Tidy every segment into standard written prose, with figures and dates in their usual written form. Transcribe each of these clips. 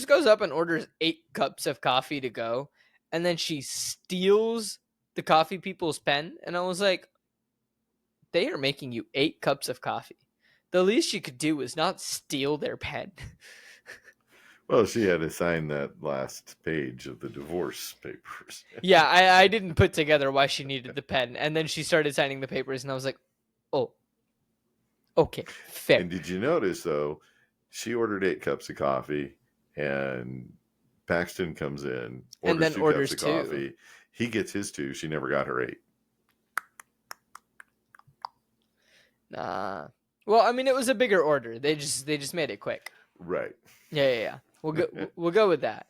just goes up and orders 8 cups of coffee to go, and then she steals the coffee people's pen. And I was like, they are making you 8 cups of coffee. The least you could do was not steal their pen. Well, she had to sign that last page of the divorce papers. Yeah, I didn't put together why she needed the pen. And then she started signing the papers, and I was like, oh, okay, fair. And did you notice, though, she ordered 8 cups of coffee, and Paxton comes in, And then orders cups 2. of coffee. He gets his 2. She never got her 8. Nah. Well, I mean, it was a bigger order. They just made it quick. Right. Yeah. We'll go with that.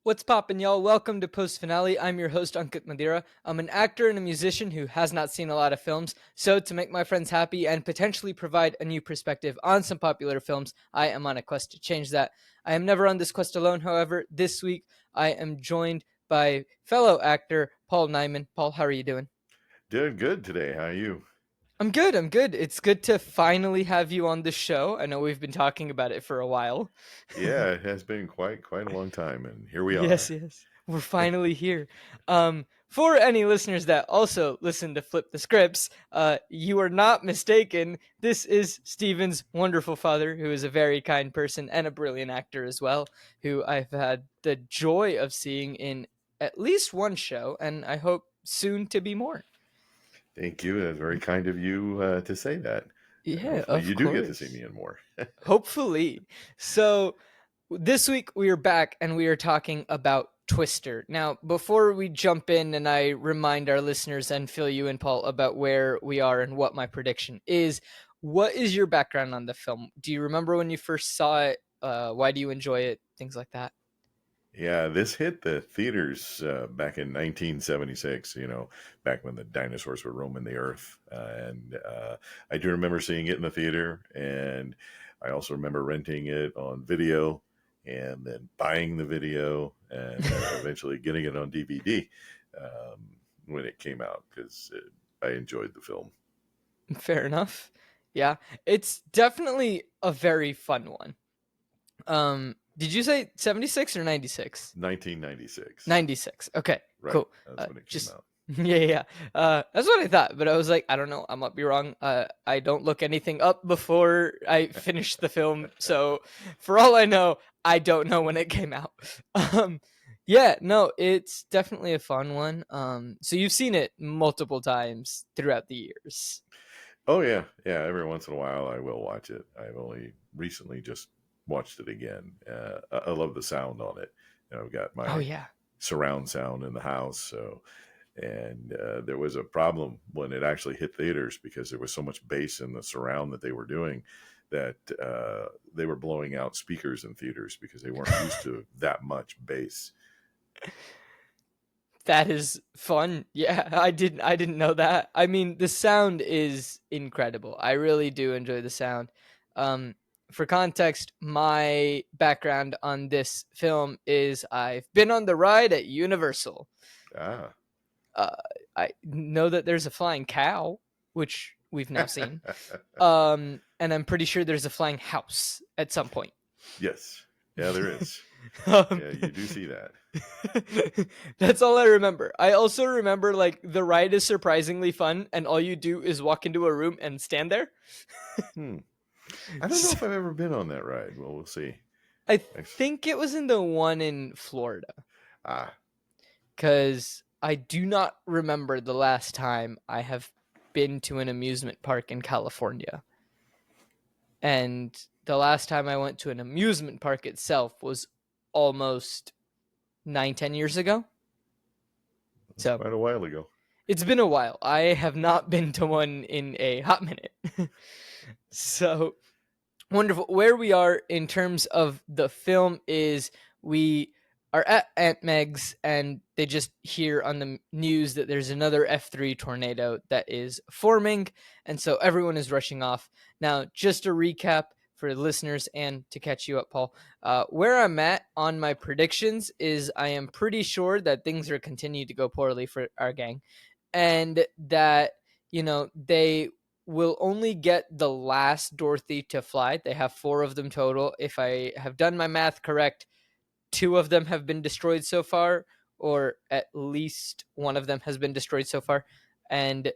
What's poppin', y'all? Welcome to Post Finale. I'm your host, Ankit Madhira. I'm an actor and a musician who has not seen a lot of films, so to make my friends happy and potentially provide a new perspective on some popular films, I am on a quest to change that. I am never on this quest alone, however. This week, I am joined by fellow actor Paul Nieman. Paul, how are you doing? Doing good today. How are you? I'm good. It's good to finally have you on the show. I know we've been talking about it for a while. Yeah, it has been quite a long time, and here we are. Yes. We're finally here. For any listeners that also listen to Flip the Scripts, you are not mistaken. This is Steven's wonderful father, who is a very kind person and a brilliant actor as well, who I've had the joy of seeing in at least one show, and I hope soon to be more. Thank you. That's very kind of you to say that. Yeah, of you course. Do get to see me in more. Hopefully. So this week we are back and we are talking about Twister. Now, before we jump in and I remind our listeners and fill you in, Paul, about where we are and what my prediction is, what is your background on the film? Do you remember when you first saw it? Why do you enjoy it? Things like that. Yeah, this hit the theaters back in 1976, back when the dinosaurs were roaming the earth. And I do remember seeing it in the theater. And I also remember renting it on video and then buying the video and eventually getting it on DVD when it came out because I enjoyed the film. Fair enough. Yeah, it's definitely a very fun one. Did you say 76 or 96? 1996. 96. Okay, right. Cool. That's when it came out. Yeah. That's what I thought, but I was like, I don't know. I might be wrong. I don't look anything up before I finish the film. So for all I know, I don't know when it came out. Yeah, no, it's definitely a fun one. So you've seen it multiple times throughout the years. Oh, yeah. Yeah, every once in a while I will watch it. I've only recently just watched it again. I love the sound on it. I've got my surround sound in the house. And there was a problem when it actually hit theaters because there was so much bass in the surround that they were doing that they were blowing out speakers in theaters because they weren't used to that much bass. That is fun. Yeah, I didn't know that. I mean, the sound is incredible. I really do enjoy the sound. For context, my background on this film is I've been on the ride at Universal. I know that there's a flying cow, which we've now seen. And I'm pretty sure there's a flying house at some point. Yes. Yeah, there is. Yeah, you do see that. That's all I remember. I also remember the ride is surprisingly fun and all you do is walk into a room and stand there. I don't know if I've ever been on that ride. Well, we'll see. I think it was in the one in Florida. Because I do not remember the last time I have been to an amusement park in California. And the last time I went to an amusement park itself was almost 9-10 years ago. That's quite a while ago. It's been a while. I have not been to one in a hot minute. So wonderful. Where we are in terms of the film is we are at Aunt Meg's, and they just hear on the news that there's another F3 tornado that is forming, and so everyone is rushing off. Now, just a recap for listeners and to catch you up, Paul, where I'm at on my predictions is I am pretty sure that things are continuing to go poorly for our gang, and that, they will only get the last Dorothy to fly. They have 4 of them total. If I have done my math correct, 2 of them have been destroyed so far, or at least one of them has been destroyed so far. And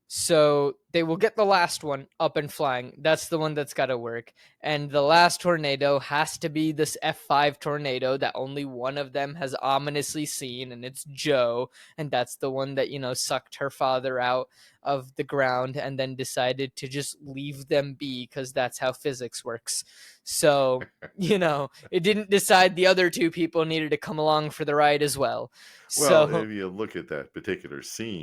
so they will get the last one up and flying. That's the one that's got to work. And the last tornado has to be this F5 tornado that only one of them has ominously seen, and it's Joe. And that's the one that, sucked her father out of the ground and then decided to just leave them be because that's how physics works. So, it didn't decide the other 2 people needed to come along for the ride as well. Well, So if you look at that particular scene,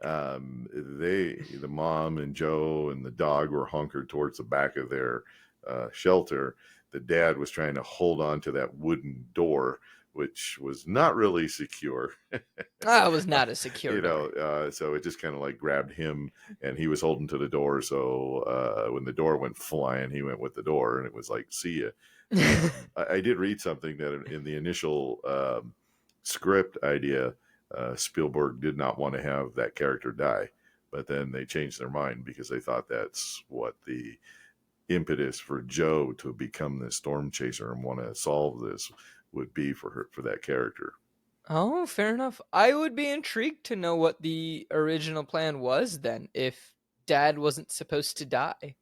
the mom and Joe and the dog were hunkered towards the back of their shelter. The dad was trying to hold on to that wooden door, which was not really secure. It was not a secure door. So it just kind of like grabbed him, and he was holding to the door. So when the door went flying, he went with the door, and it was like, see ya. I did read something that in the initial script idea, Spielberg did not want to have that character die, but then they changed their mind because they thought that's what the impetus for Joe to become the storm chaser and want to solve this would be for that character. Oh, fair enough. I would be intrigued to know what the original plan was then, if Dad wasn't supposed to die.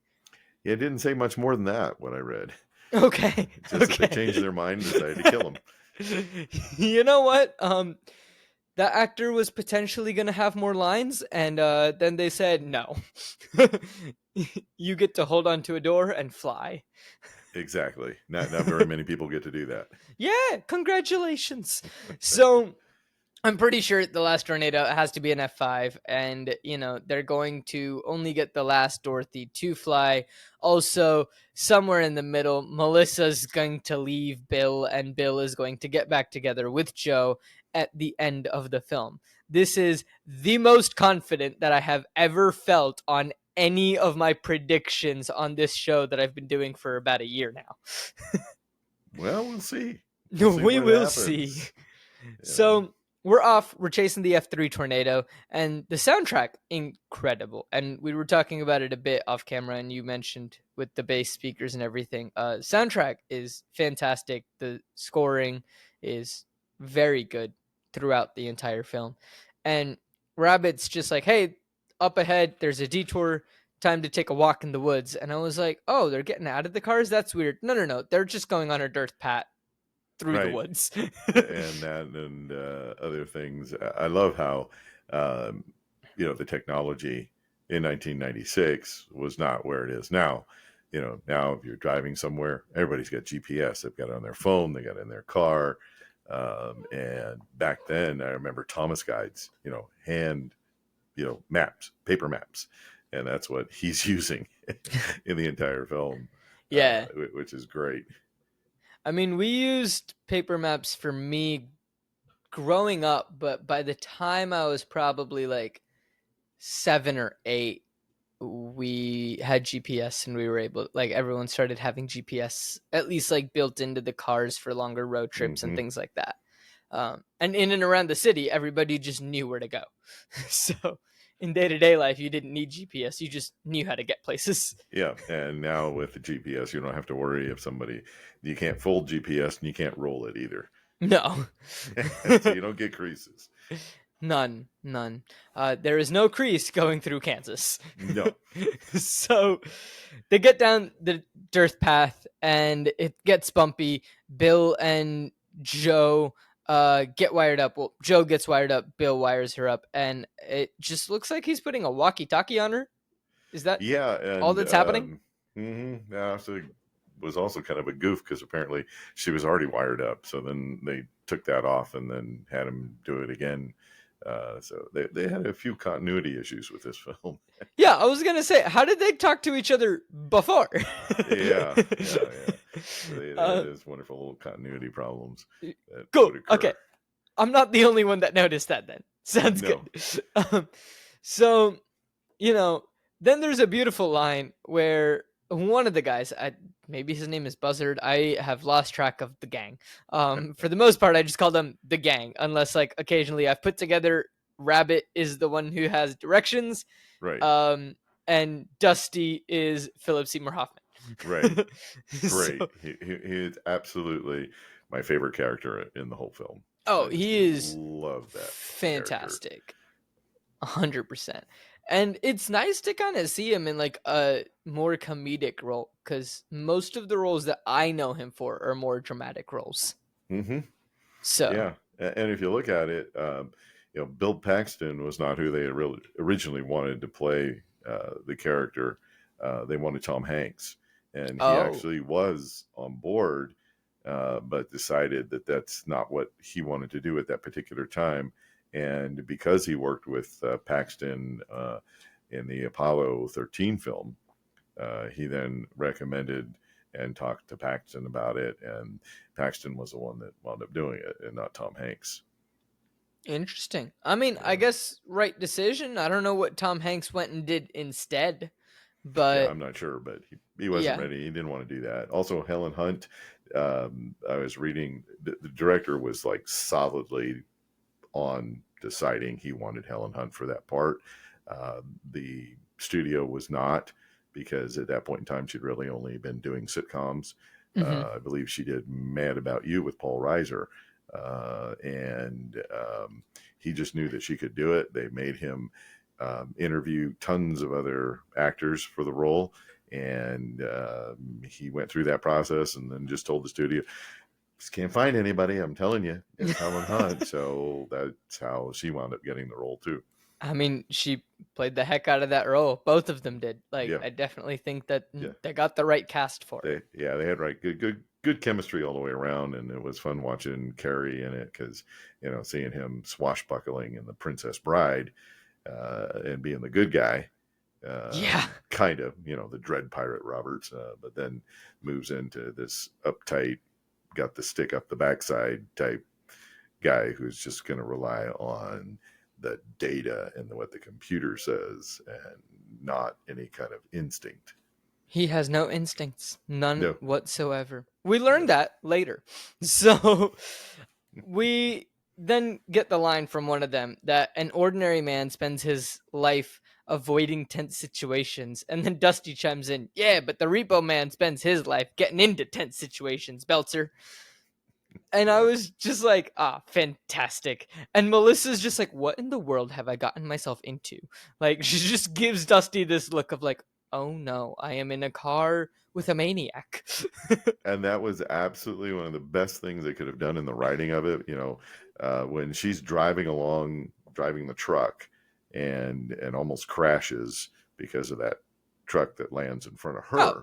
Yeah, it didn't say much more than that, what I read. Okay. Just that they changed their mind and decided to kill him. You know what? That actor was potentially going to have more lines, and then they said, no. You get to hold on to a door and fly. Exactly. Not very many people get to do that. Yeah, congratulations. So I'm pretty sure the last tornado has to be an F5, and, they're going to only get the last Dorothy to fly. Also, somewhere in the middle, Melissa's going to leave Bill, and Bill is going to get back together with Joe at the end of the film. This is the most confident that I have ever felt on any of my predictions on this show that I've been doing for about a year now. Well, we'll see. We will see. So we're off. We're chasing the F3 tornado, and the soundtrack, incredible. And we were talking about it a bit off camera, and you mentioned with the bass speakers and everything. Soundtrack is fantastic. The scoring is very good throughout the entire film. And Rabbit's just like, hey, up ahead, there's a detour. Time to take a walk in the woods. And I was like, oh, they're getting out of the cars? That's weird. No. They're just going on a dirt path through the woods. And that and other things. I love how, the technology in 1996 was not where it is now. Now if you're driving somewhere, everybody's got GPS. They've got it on their phone. They got it in their car. And back then, I remember Thomas guides, hand, maps, paper maps. And that's what he's using in the entire film. Yeah. Which is great. I mean, we used paper maps for me growing up, but by the time I was probably like 7 or 8, we had GPS, and we were able, like, everyone started having GPS at least like built into the cars for longer road trips and things like that. And in and around the city, everybody just knew where to go. So in day-to-day life, you didn't need GPS. You just knew how to get places. Yeah, and now with the GPS, you don't have to worry if you can't fold GPS and you can't roll it either. No. So you don't get creases. None. There is no crease going through Kansas. No. So they get down the dirt path, and it gets bumpy. Bill and Joe get wired up. Well, Joe gets wired up. Bill wires her up, and it just looks like he's putting a walkie-talkie on her. Is that all that's happening? Yeah, so it was also kind of a goof because apparently she was already wired up. So then they took that off and then had him do it again. So they had a few continuity issues with this film. Yeah, I was gonna say, how did they talk to each other before? Yeah. So they had these wonderful little continuity problems. Cool. Okay, I'm not the only one that noticed that then. Sounds No. good. So, then there's a beautiful line where one of the guys, maybe his name is Buzzard. I have lost track of the gang. For the most part, I just call them the gang, unless like occasionally I've put together Rabbit is the one who has directions. Right. And Dusty is Philip Seymour Hoffman. Right. So, Great. He is absolutely my favorite character in the whole film. he is love that fantastic. 100%. And it's nice to kind of see him in like a more comedic role, because most of the roles that I know him for are more dramatic roles. Mm-hmm. So yeah, and if you look at it, Bill Paxton was not who they originally wanted to play the character. They wanted Tom Hanks, and he actually was on board, but decided that that's not what he wanted to do at that particular time. And because he worked with Paxton in the Apollo 13 film, he then recommended and talked to Paxton about it, and Paxton was the one that wound up doing it, and not Tom Hanks. Interesting. I mean, I guess right decision. I don't know what Tom Hanks went and did instead, but I'm not sure, but he wasn't ready. He didn't want to do that. Also, Helen Hunt. I was reading the director was like solidly on deciding he wanted Helen Hunt for that part. The studio was not, because at that point in time she'd really only been doing sitcoms. I believe she did Mad About You with Paul Reiser, and he just knew that she could do it. They made him interview tons of other actors for the role, and he went through that process and then just told the studio, just can't find anybody. I'm telling you, it's Helen Hunt. So that's how she wound up getting the role too. I mean, she played the heck out of that role. Both of them did. Like, I definitely think that they got the right cast for it. They had good chemistry all the way around, and it was fun watching Carrie in it, because seeing him swashbuckling in The Princess Bride and being the good guy. Kind of, the dread pirate Roberts, but then moves into this uptight, got the stick up the backside type guy who's just going to rely on the data and what the computer says, and not any kind of instinct. He has no instincts, none whatsoever. We learned that later. So we then get the line from one of them that an ordinary man spends his life avoiding tense situations, and then Dusty chimes in, yeah, but the repo man spends his life getting into tense situations, Belzer. And I was just like, fantastic. And Melissa's just like, what in the world have I gotten myself into? Like, she just gives Dusty this look of like, oh no, I am in a car with a maniac. And that was absolutely one of the best things they could have done in the writing of it. When she's driving the truck and almost crashes because of that truck that lands in front of her.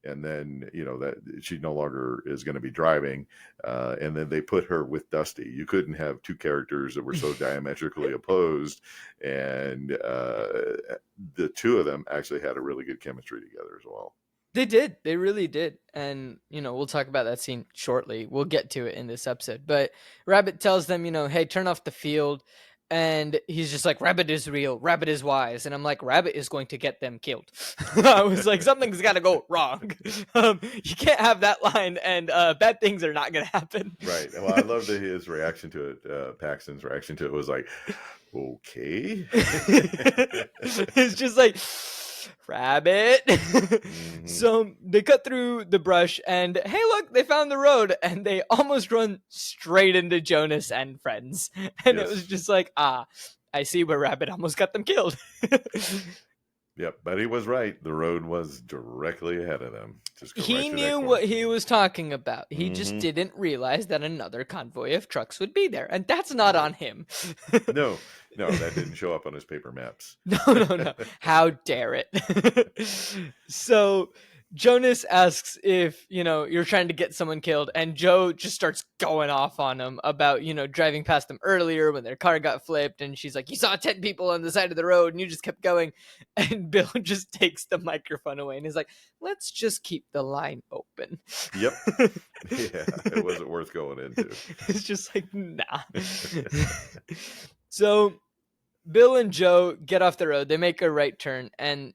And then that she no longer is going to be driving, and then they put her with Dusty. You couldn't have two characters that were so diametrically opposed, and the two of them actually had a really good chemistry together as well. They did. They really did. And, we'll talk about that scene shortly. We'll get to it in this episode. But Rabbit tells them, hey, turn off the field. And he's just like, Rabbit is real. Rabbit is wise. And I'm like, Rabbit is going to get them killed. I was like, something's got to go wrong. You can't have that line, and bad things are not going to happen. Right. Well, I love his reaction to it. Paxton's reaction to it was like, okay. It's just like, Rabbit. So they cut through the brush, and hey, look, they found the road, and they almost run straight into Jonas and friends. And it was just like, I see where Rabbit almost got them killed. Yep, but he was right. The road was directly ahead of them. He knew what he was talking about. He just didn't realize that another convoy of trucks would be there, and that's not on him. No, that didn't show up on his paper maps. No. How dare it? So Jonas asks if, you're trying to get someone killed, and Joe just starts going off on him about, driving past them earlier when their car got flipped, and she's like, you saw 10 people on the side of the road and you just kept going. And Bill just takes the microphone away and he's like, let's just keep the line open. Yep. Yeah, it wasn't worth going into. It's just like, nah. So Bill and Joe get off the road. They make a right turn, and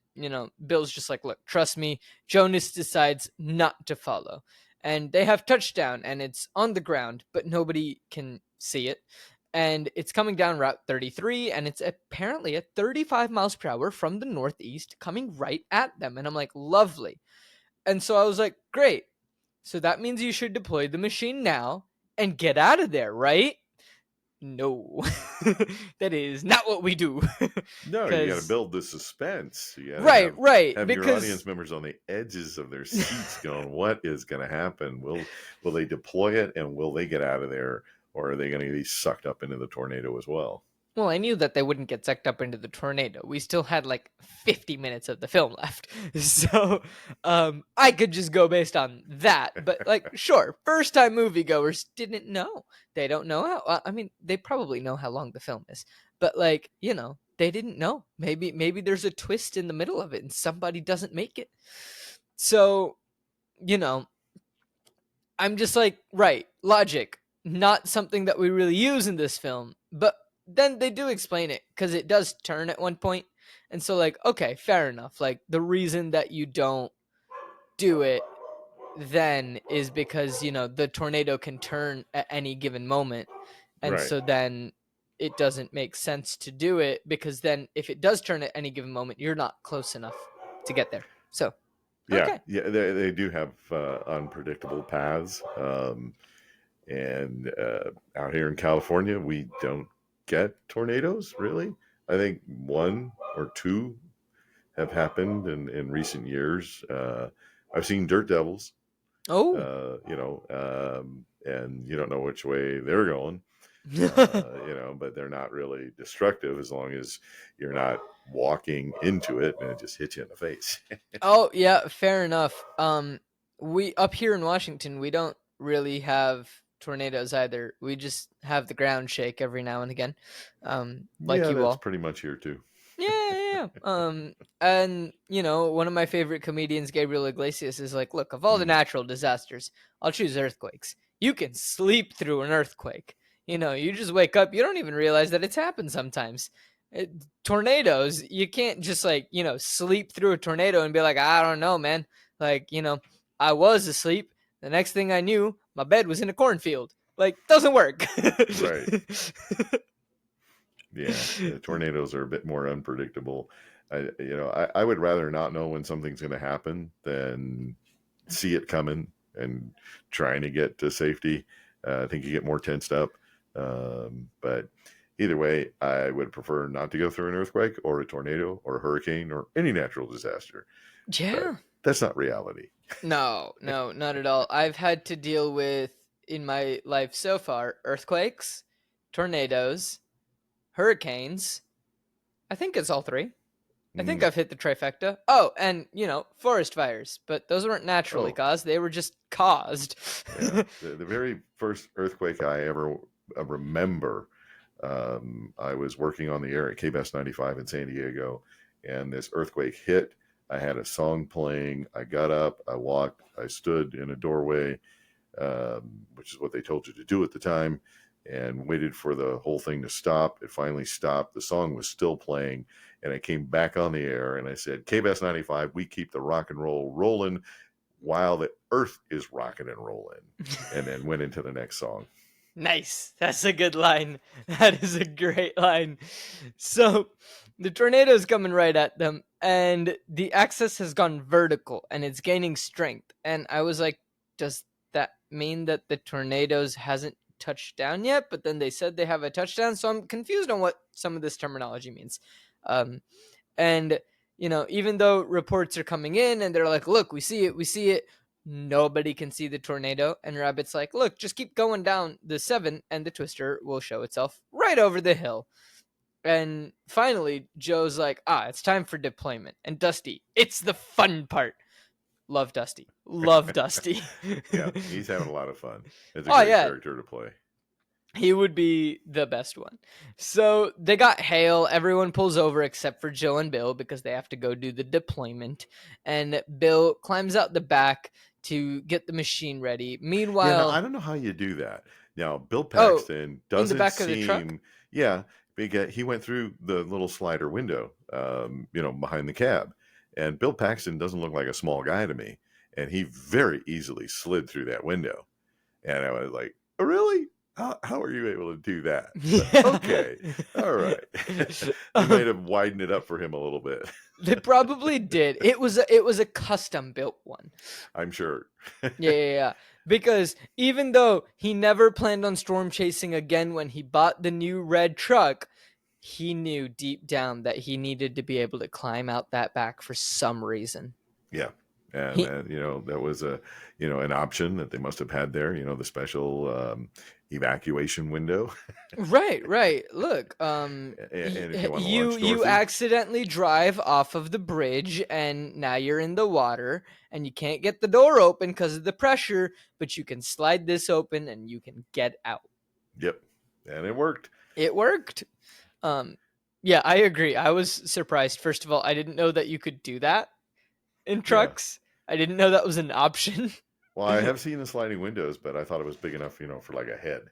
Bill's just like, look, trust me. Jonas decides not to follow, and they have touchdown, and it's on the ground, but nobody can see it. And it's coming down Route 33, and it's apparently at 35 miles per hour from the northeast, coming right at them. And I'm like, lovely. And so I was like, great. So that means you should deploy the machine now and get out of there, right? No, that is not what we do. No, you got to build the suspense. You right. Have your audience members on the edges of their seats going, what is going to happen? Will they deploy it, and will they get out of there, or are they going to be sucked up into the tornado as well? Well, I knew that they wouldn't get sucked up into the tornado. We still had like 50 minutes of the film left. So I could just go based on that. But like, sure, first time moviegoers didn't know. They don't know how, I mean, they probably know how long the film is. But like, they didn't know. Maybe there's a twist in the middle of it and somebody doesn't make it. So, I'm just like, right, logic. Not something that we really use in this film. But then they do explain it because it does turn at one point. And so like, okay, fair enough. Like the reason that you don't do it then is because, the tornado can turn at any given moment. And right. So then it doesn't make sense to do it because then if it does turn at any given moment, you're not close enough to get there. So, okay. Yeah, they do have unpredictable paths. And out here in California, we don't get tornadoes, really. I think one or two have happened in recent years. I've seen dirt devils. Oh. And you don't know which way they're going. But they're not really destructive as long as you're not walking into it and it just hits you in the face. Oh, yeah, fair enough. We up here in Washington, we don't really have tornadoes either. We just have the ground shake every now and again. Like yeah, you that's all. pretty much here too. Yeah. And one of my favorite comedians, Gabriel Iglesias, is like, look, of all the natural disasters, I'll choose earthquakes. You can sleep through an earthquake. You just wake up, you don't even realize that it's happened sometimes. Tornadoes, you can't just like, sleep through a tornado and be like, I don't know, man. Like, I was asleep. The next thing I knew, my bed was in a cornfield. Like, doesn't work. Right. Yeah, tornadoes are a bit more unpredictable. I would rather not know when something's going to happen than see it coming and trying to get to safety. I think you get more tensed up. But either way, I would prefer not to go through an earthquake or a tornado or a hurricane or any natural disaster. Yeah. But that's not reality. No, not at all. I've had to deal with, in my life so far, earthquakes, tornadoes, hurricanes. I think it's all three. I think I've hit the trifecta. Oh, and, forest fires. But those weren't naturally caused. They were just caused. Yeah. The very first earthquake I ever remember, I was working on the air at KBS 95 in San Diego, and this earthquake hit. I had a song playing. I got up, I walked, I stood in a doorway, which is what they told you to do at the time, and waited for the whole thing to stop. It finally stopped. The song was still playing, and I came back on the air, and I said, KBS 95, we keep the rock and roll rolling while the earth is rocking and rolling, and then went into the next song. Nice. That's a good line. That is a great line. So the tornado is coming right at them, and the axis has gone vertical, and it's gaining strength. And I was like, does that mean that the tornadoes hasn't touched down yet? But then they said they have a touchdown, so I'm confused on what some of this terminology means. And even though reports are coming in and they're like, look, we see it, nobody can see the tornado. And Rabbit's like, look, just keep going down the 7 and the twister will show itself right over the hill. And finally, Joe's like, it's time for deployment. And Dusty, it's the fun part. Love Dusty. Love Dusty. Yeah, he's having a lot of fun. It's a Oh, great yeah. character to play. He would be the best one. So they got Hale. Everyone pulls over except for Jill and Bill because they have to go do the deployment. And Bill climbs out the back to get the machine ready. Yeah, now I Meanwhile, don't know how you do that. Now, Bill oh, Paxton in the doesn't back of the truck? seem, yeah, because he went through the little slider window, behind the cab. And Bill Paxton doesn't look like a small guy to me. And he very easily slid through that window. And I was like, oh, really? How are you able to do that? But Yeah. okay, all right. They Um, might have widened it up for him a little bit. they probably did. It was a custom built one. I'm sure. Yeah. Because even though he never planned on storm chasing again when he bought the new red truck, he knew deep down that he needed to be able to climb out that back for some reason. Yeah. And He that was an option that they must have had there, the special evacuation window. right. Look, And if you want to launch you Dorothy. accidentally drive off of the bridge and now you're in the water and you can't get the door open because of the pressure, but you can slide this open and you can get out. Yep. And it worked. It worked. Yeah, I agree. I was surprised. First of all, I didn't know that you could do that in Yeah. trucks. I didn't know that was an option. Well, I have seen the sliding windows, but I thought it was big enough, for like a head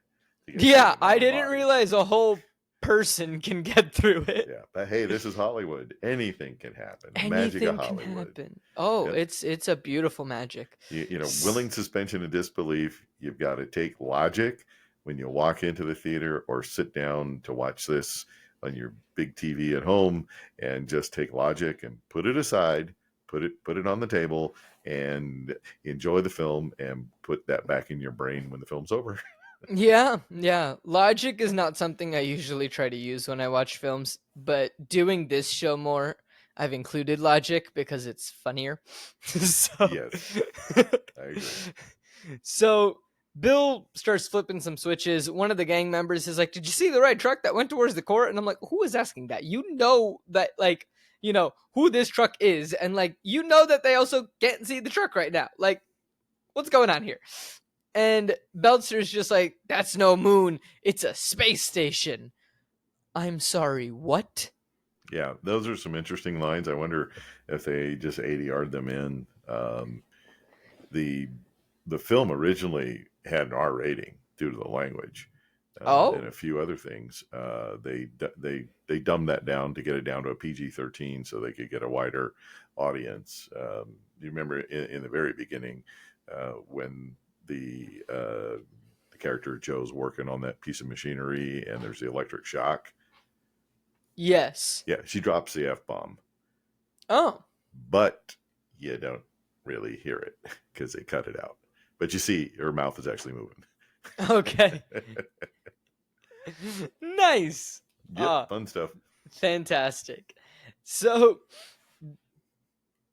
to get through, Yeah, not I a didn't body. realize a whole person can get through it. Yeah, but hey, this is Hollywood. Anything can happen. The magic Anything of can Hollywood. happen. Oh, Yep. it's a beautiful magic. Willing suspension of disbelief. You've got to take logic when you walk into the theater or sit down to watch this on your big TV at home, and just take logic and put it aside, put it on the table, and enjoy the film, and put that back in your brain when the film's over. Yeah. Logic is not something I usually try to use when I watch films, but doing this show more, I've included logic because it's funnier. So Yes, I agree. So Bill starts flipping some switches. One of the gang members is like, "Did you see the right truck that went towards the court?" And I'm like, "Who is asking that? You know that, like, who this truck is, and like, that they also can't see the truck right now. Like, what's going on here?" And Beltzer's just like, "That's no moon. It's a space station." I'm sorry, what? Yeah, those are some interesting lines. I wonder if they just ADR'd them in. The the film originally had an R rating due to the language, and Oh, a few other things. They dumbed that down to get it down to a PG-13 so they could get a wider audience. You remember in the very beginning when the character Joe's working on that piece of machinery and there's the electric shock. yes. Yeah, she drops the F-bomb. Oh, But you don't really hear it because they cut it out. But you see her mouth is actually moving. okay. Nice. Yep, fun stuff. Fantastic. So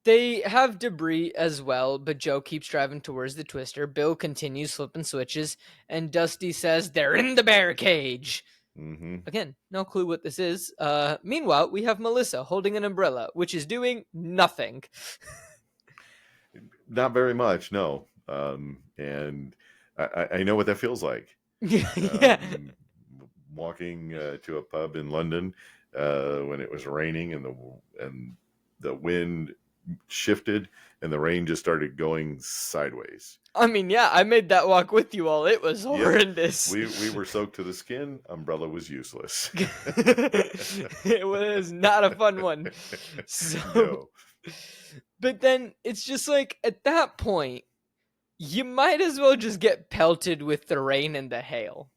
they have debris as well, but Joe keeps driving towards the twister. Bill continues flipping switches, and Dusty says they're in the bear cage. Mm-hmm. Again, no clue what this is. Meanwhile, we have Melissa holding an umbrella, which is doing nothing. Not very much, no. And I know what that feels like. Yeah. Walking to a pub in London when it was raining and the wind shifted and the rain just started going sideways. I mean, yeah, I made that walk with you all. It was horrendous. Yep. We were soaked to the skin. Umbrella was useless. It was not a fun one. So, no. But then it's just like at that point, you might as well just get pelted with the rain and the hail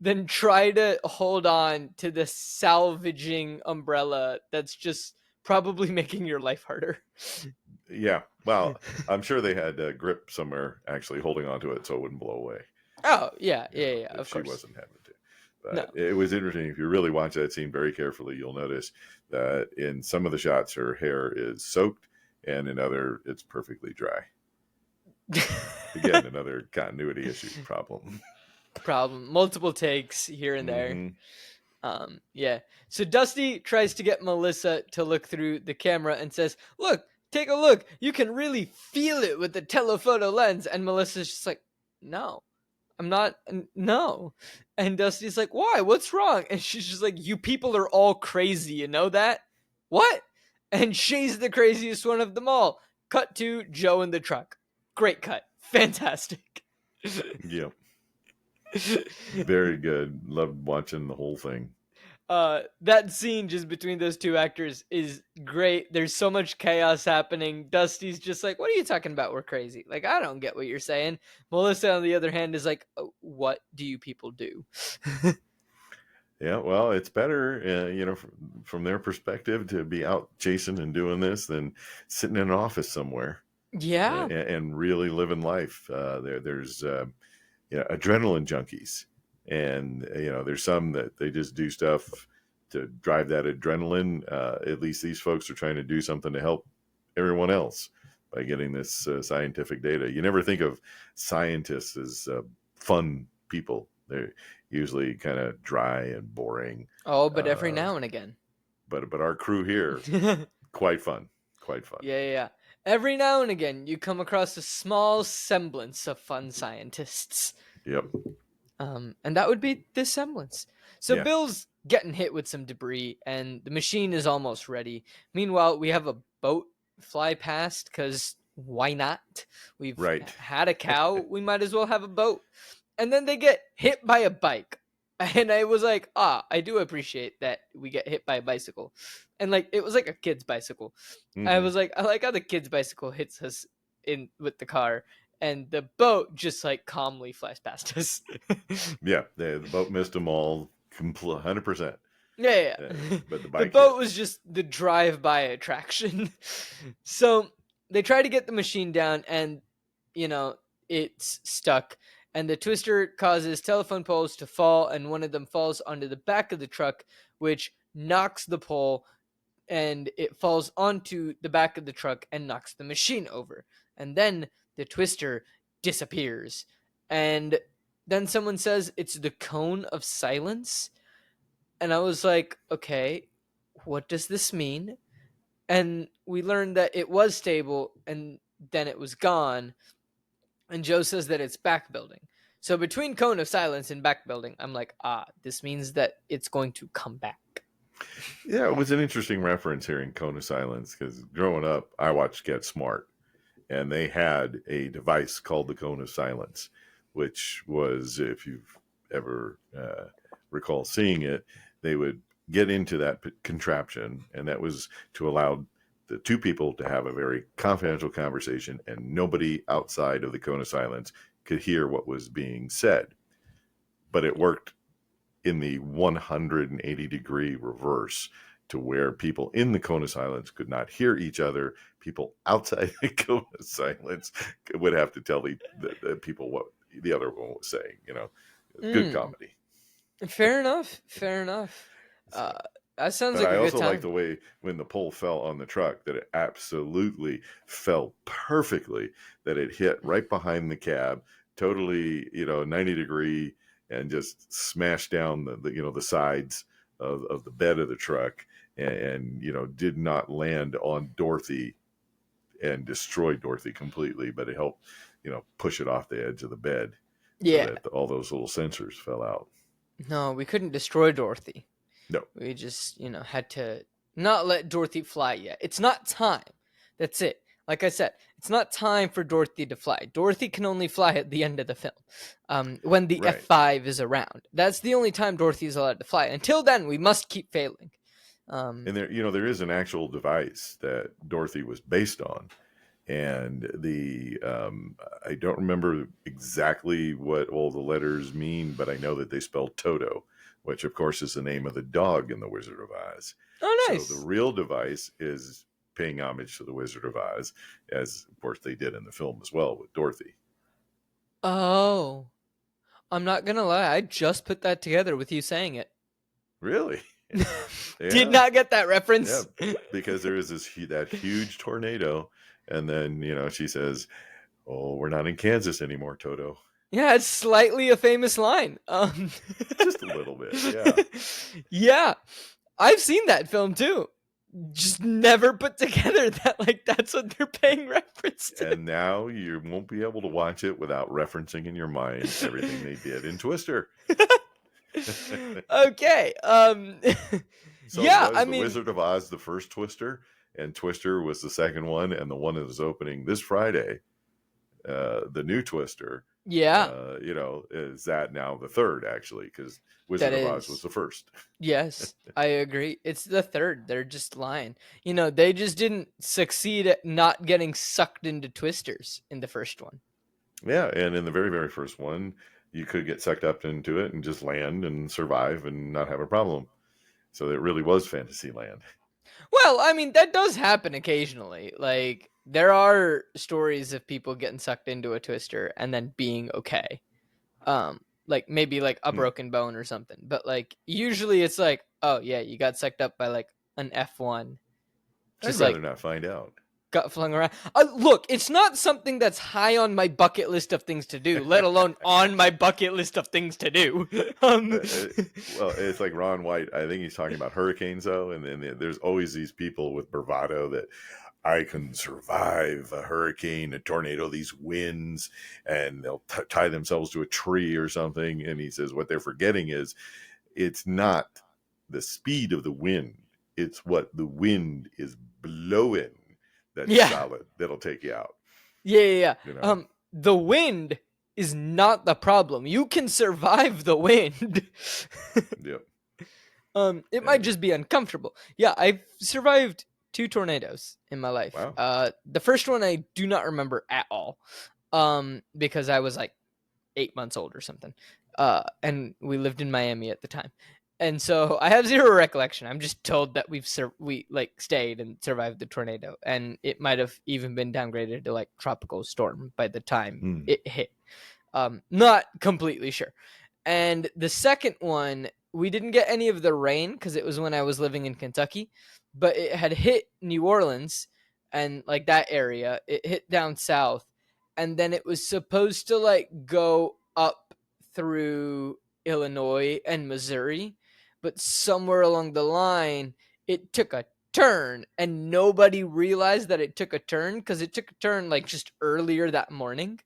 than try to hold on to the salvaging umbrella that's just probably making your life harder. Yeah. Well, I'm sure they had a grip somewhere actually holding onto it so it wouldn't blow away. Oh, yeah, If of she course. wasn't having to. But No. it was interesting. If you really watch that scene very carefully, you'll notice that in some of the shots, her hair is soaked, and in other, it's perfectly dry. Again, another continuity issue problem. Multiple takes here and there. Mm-hmm. Yeah. So Dusty tries to get Melissa to look through the camera and says, "Look, take a look. You can really feel it with the telephoto lens. And Melissa's just like, no, I'm not. No. And Dusty's like, why? What's wrong? And she's just like, you people are all crazy. You know that? What? And she's the craziest one of them all. Cut to Joe in the truck. Great cut. Fantastic. Yep. Very good. Loved watching the whole thing. That scene just between those two actors is great. There's so much chaos happening. Dusty's just like, what are you talking about? We're crazy. Like, I don't get what you're saying. Melissa, on the other hand, is like, oh, what do you people do? Yeah, well, it's better, from their perspective to be out chasing and doing this than sitting in an office somewhere. Yeah. And really living life. There's adrenaline junkies. And, there's some that they just do stuff to drive that adrenaline. At least these folks are trying to do something to help everyone else by getting this scientific data. You never think of scientists as fun people. They're usually kind of dry and boring. Oh, but every now and again. But our crew here, quite fun. Quite fun. Yeah. Every now and again, you come across a small semblance of fun scientists. Yep. And that would be this semblance. So yeah. Bill's getting hit with some debris, and the machine is almost ready. Meanwhile, we have a boat fly past, because why not? We've had a cow. We might as well have a boat. And then they get hit by a bike. And I was like, I do appreciate that we get hit by a bicycle. And like, it was like a kid's bicycle. Mm-hmm. I was like, I like how the kid's bicycle hits us in with the car. And the boat just like calmly flies past us. Yeah, the boat missed them all 100%. Yeah. But the boat was just the drive-by attraction. So they try to get the machine down, and it's stuck. And the twister causes telephone poles to fall, and one of them falls onto the back of the truck, which knocks the pole, and it falls onto the back of the truck and knocks the machine over. And then the twister disappears. And then someone says it's the cone of silence. And I was like, okay, what does this mean? And we learned that it was stable, and then it was gone. And Joe says that it's back building. So between cone of silence and back building, I'm like, this means that it's going to come back. Yeah, it was an interesting reference here in Cone of Silence, because growing up, I watched Get Smart, and they had a device called the Cone of Silence, which was, if you've ever recall seeing it, they would get into that contraption, and that was to allow the two people to have a very confidential conversation, and nobody outside of the Cone of Silence could hear what was being said. But it worked in the 180-degree reverse, to where people in the Cone of Silence could not hear each other. People outside the Cone of Silence would have to tell the people what the other one was saying. Good comedy. Fair enough. That sounds like a good time. I also like the way when the pole fell on the truck, that it absolutely fell perfectly, that it hit right behind the cab, totally, 90-degree, and just smashed down the sides of the bed of the truck, and did not land on Dorothy and destroy Dorothy completely, but it helped, push it off the edge of the bed. Yeah. So that all those little sensors fell out. No, we couldn't destroy Dorothy. No. We just, had to not let Dorothy fly yet. It's not time. That's it. Like I said, it's not time for Dorothy to fly. Dorothy can only fly at the end of the film, when the F5 is around. That's the only time Dorothy is allowed to fly. Until then, we must keep failing. And there is an actual device that Dorothy was based on. And I don't remember exactly what all the letters mean, but I know that they spell Toto, which of course is the name of the dog in The Wizard of Oz. Oh, nice. So the real device is paying homage to The Wizard of Oz, as of course they did in the film as well with Dorothy. Oh, I'm not going to lie. I just put that together with you saying it. Really? Yeah. Did not get that reference. Yeah, because there is that huge tornado. And then, she says, "Oh, we're not in Kansas anymore, Toto." Yeah, it's slightly a famous line. Just a little bit, yeah. Yeah, I've seen that film too. just never put together that like that's what they're paying reference to. And now you won't be able to watch it without referencing in your mind everything they did in Twister. Okay. So Yeah, was I The mean, Wizard of Oz the first Twister, and Twister was the second one, and the one that is opening this Friday, the new Twister, yeah, is that now the third, actually, because that Wizard of Oz was is. the first. Yes, I agree. It's the third. They're just lying. They just didn't succeed at not getting sucked into twisters in the first one. Yeah, and in the very, very first one, you could get sucked up into it and just land and survive and not have a problem. So it really was Fantasyland. Well, I mean, that does happen occasionally. Like, there are stories of people getting sucked into a twister and then being okay. Like maybe like a broken bone or something. But like usually it's like, oh yeah, you got sucked up by like an F1. I'd Just rather like not find out. got flung around. Look, it's not something that's high on my bucket list of things to do, let alone on my bucket list of things to do. Well, it's like Ron White. I think he's talking about hurricanes, though, and then there's always these people with bravado that I can survive a hurricane, a tornado, these winds, and they'll tie themselves to a tree or something. And he says what they're forgetting is it's not the speed of the wind; it's what the wind is blowing that's solid that'll take you out. Yeah. The wind is not the problem. You can survive the wind. Yep. It might just be uncomfortable. Yeah, I've survived 2 tornadoes in my life. Wow. The first one I do not remember at all. Because I was like 8 months old or something. And we lived in Miami at the time. And so I have zero recollection. I'm just told that we stayed and survived the tornado, and it might have even been downgraded to like tropical storm by the time it hit. Not completely sure. And the second one, we didn't get any of the rain because it was when I was living in Kentucky, but it had hit New Orleans and like that area. It hit down south, and then it was supposed to like go up through Illinois and Missouri, but somewhere along the line it took a turn, and nobody realized that it took a turn because it took a turn like just earlier that morning.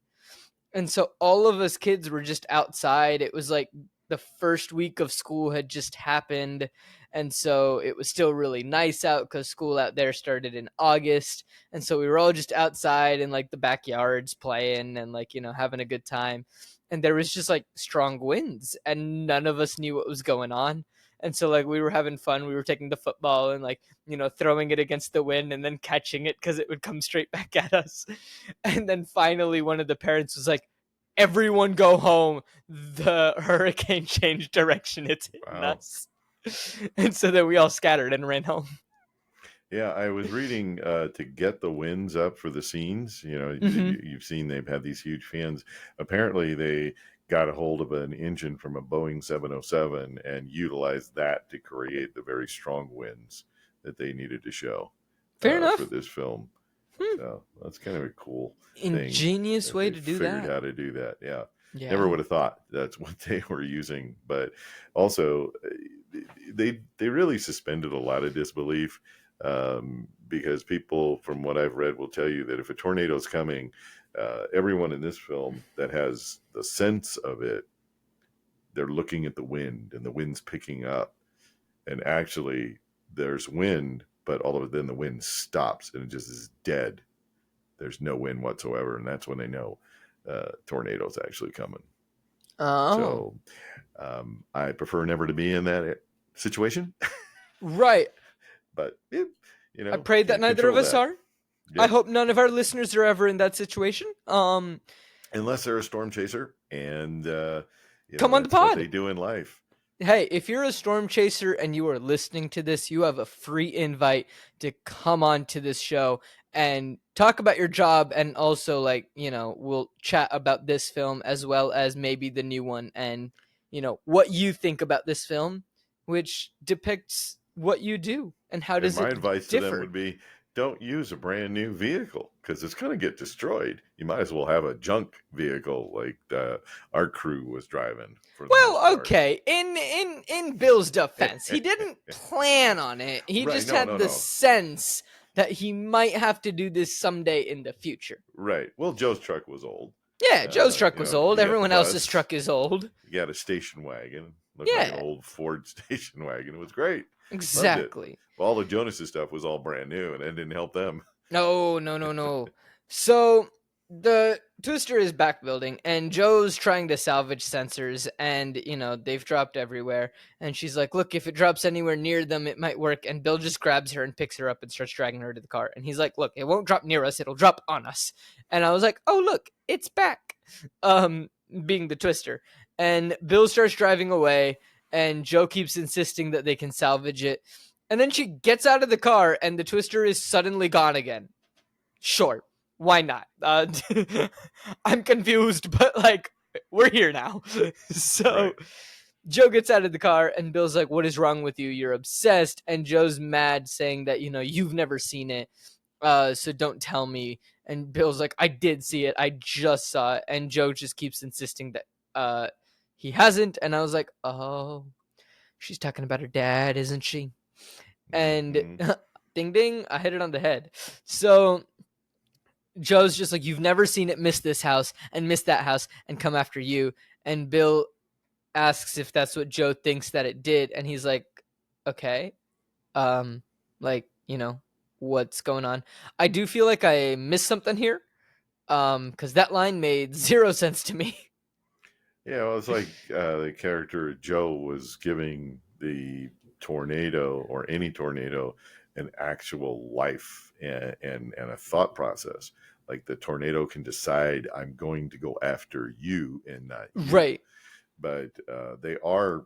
And so all of us kids were just outside. It was like the first week of school had just happened, and so it was still really nice out because school out there started in August. And so we were all just outside in like the backyards playing and like having a good time. And there was just like strong winds, and none of us knew what was going on. And so like we were having fun. We were taking the football and like throwing it against the wind and then catching it because it would come straight back at us. And then finally one of the parents was like, everyone go home, the hurricane changed direction, it's hitting us. And so then we all scattered and ran home. Yeah, I was reading to get the winds up for the scenes. You've seen they've had these huge fans. Apparently, they got a hold of an engine from a Boeing 707 and utilized that to create the very strong winds that they needed to show. Fair enough. For this film. So that's kind of a cool ingenious way to do that. Figured how to do that. Yeah. Never would have thought that's what they were using, but also they really suspended a lot of disbelief. Because people, from what I've read, will tell you that if a tornado is coming, everyone in this film that has the sense of it, they're looking at the wind, and the wind's picking up, and actually there's wind, but all of a sudden the wind stops and it just is dead. There's no wind whatsoever, and that's when they know tornado's actually coming. So I prefer never to be in that situation. Right. But I pray that neither of us are. Yep. I hope none of our listeners are ever in that situation. Unless they're a storm chaser and come on the pod. What they do in life. Hey, if you're a storm chaser and you are listening to this, you have a free invite to come on to this show and talk about your job, and also we'll chat about this film as well as maybe the new one, and what you think about this film, which depicts what you do and how does it differ. My advice to them would be, don't use a brand new vehicle because it's going to get destroyed. You might as well have a junk vehicle like our crew was driving for the most Well, part. okay. In Bill's defense, he didn't plan on it. He Right? just No, had no, the no. sense that he might have to do this someday in the future. Right. Well, Joe's truck was old. Yeah, Joe's truck was old. You got the Everyone else's bus. truck is old. You got a station wagon. Looked like an Yeah, old Ford station wagon. It was great. Loved it. exactly. Well, all the Jonas's stuff was all brand new, and it didn't help them. No. So the Twister is back building, and Joe's trying to salvage sensors, and they've dropped everywhere. And she's like, "Look, if it drops anywhere near them, it might work." And Bill just grabs her and picks her up and starts dragging her to the car. And he's like, "Look, it won't drop near us; it'll drop on us." And I was like, "Oh, look, it's back!" Being the Twister, and Bill starts driving away, and Joe keeps insisting that they can salvage it. And then she gets out of the car, and the Twister is suddenly gone again. Sure, why not? I'm confused, but we're here now. So Right. Joe gets out of the car, and Bill's like, "What is wrong with you? You're obsessed." And Joe's mad, saying that you've never seen it, so don't tell me. And Bill's like, "I did see it. I just saw it." And Joe just keeps insisting that he hasn't. And I was like, "Oh, she's talking about her dad, isn't she?" And Mm-hmm. ding ding, I hit it on the head. So Joe's just like, "You've never seen it miss this house and miss that house and come after you." And Bill asks if that's what Joe thinks that it did, and he's like, "Okay, like, what's going on?" I do feel like I missed something here, because that line made zero sense to me. Yeah, well, it's like the character Joe was giving the tornado or any tornado an actual life and a thought process. Like the tornado can decide, I'm going to go after you and not you. Right. But they are,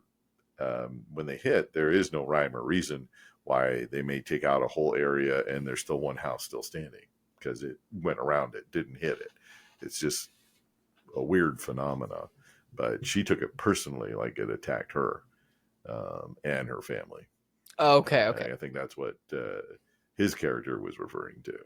when they hit, there is no rhyme or reason why they may take out a whole area and there's still one house still standing because it went around it, didn't hit it. It's just a weird phenomena. But she took it personally, like it attacked her and her family. Okay. I think that's what his character was referring to.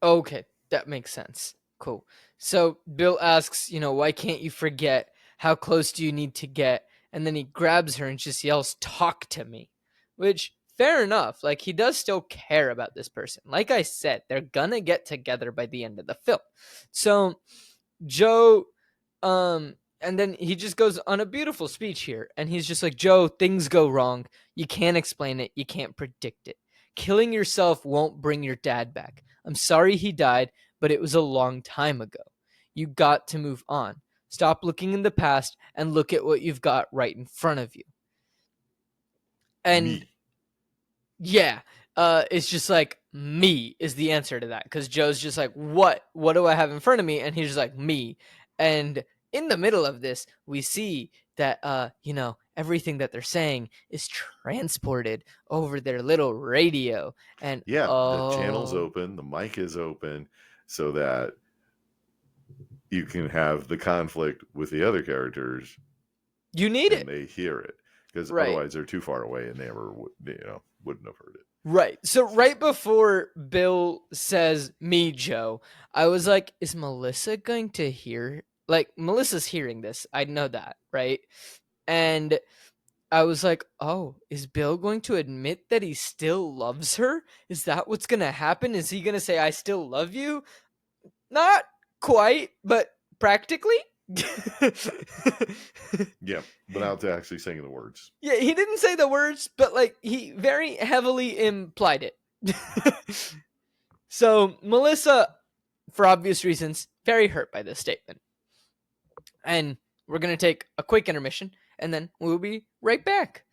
Okay, that makes sense. Cool. So Bill asks, "Why can't you forget? How close do you need to get?" And then he grabs her and just yells, "Talk to me." Which, fair enough. Like, he does still care about this person. Like I said, they're gonna get together by the end of the film. So Joe, and then he just goes on a beautiful speech here. And he's just like, "Joe, things go wrong. You can't explain it. You can't predict it. Killing yourself won't bring your dad back. I'm sorry he died, but it was a long time ago. You got to move on. Stop looking in the past and look at what you've got right in front of you." And Me. yeah, it's just like, me is the answer to that, because Joe's just like, what do I have in front of me? And he's just like, me. And in the middle of this, we see that everything that they're saying is transported over their little radio. And Yeah, the channel's open, the mic is open, so that you can have the conflict with the other characters. You need and it. They hear it because right. Otherwise they're too far away and they ever wouldn't have heard it. Right. So right before Bill says, "Me, Joe," I was like, is Melissa going to hear? Like, Melissa's hearing this. I know that, right? And I was like, oh, is Bill going to admit that he still loves her? Is that what's going to happen? Is he going to say, "I still love you"? Not quite, but practically. Yeah, without actually saying the words. Yeah, he didn't say the words, but he very heavily implied it. So Melissa, for obvious reasons, very hurt by this statement. And we're going to take a quick intermission, and then we'll be right back.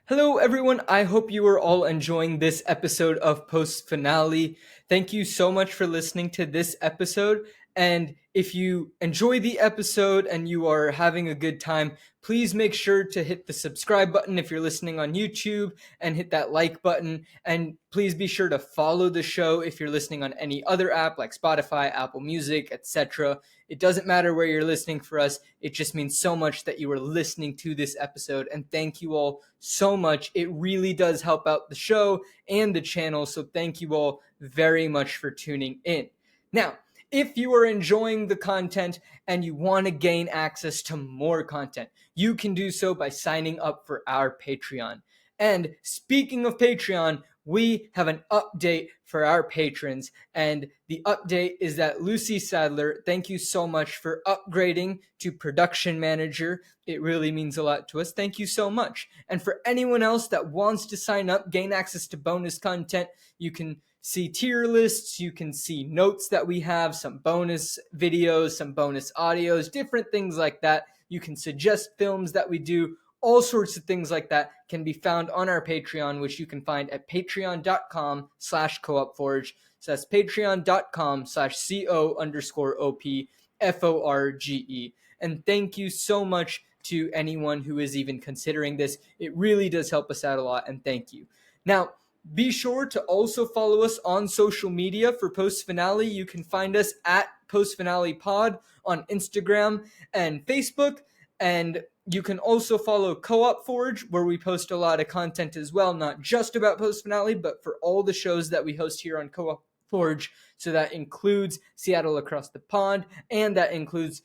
Hello, everyone. I hope you are all enjoying this episode of Post Finale. Thank you so much for listening to this episode. And if you enjoy the episode and you are having a good time, please make sure to hit the subscribe button if you're listening on YouTube and hit that like button. And please be sure to follow the show if you're listening on any other app like Spotify, Apple Music, etc. It doesn't matter where you're listening for us. It just means so much that you are listening to this episode. And thank you all so much. It really does help out the show and the channel. So thank you all very much for tuning in. Now, if you are enjoying the content and you want to gain access to more content, you can do so by signing up for our Patreon. And speaking of Patreon, we have an update for our patrons. And the update is that Lucy Sadler, thank you so much for upgrading to production manager. It really means a lot to us. Thank you so much. And for anyone else that wants to sign up, gain access to bonus content, you can see tier lists, you can see notes that we have, some bonus videos, some bonus audios, different things like that. You can suggest films that we do. All sorts of things like that can be found on our Patreon, which you can find at patreon.com/coopforge. So that's patreon.com/CO_OPFORGE. And thank you so much to anyone who is even considering this. It really does help us out a lot, and thank you. Now, be sure to also follow us on social media for Post Finale. You can find us at Post Finale Pod on Instagram and Facebook. And you can also follow Co-op Forge, where we post a lot of content as well, not just about Post Finale, but for all the shows that we host here on Co-op Forge. So that includes Seattle Across the Pond, and that includes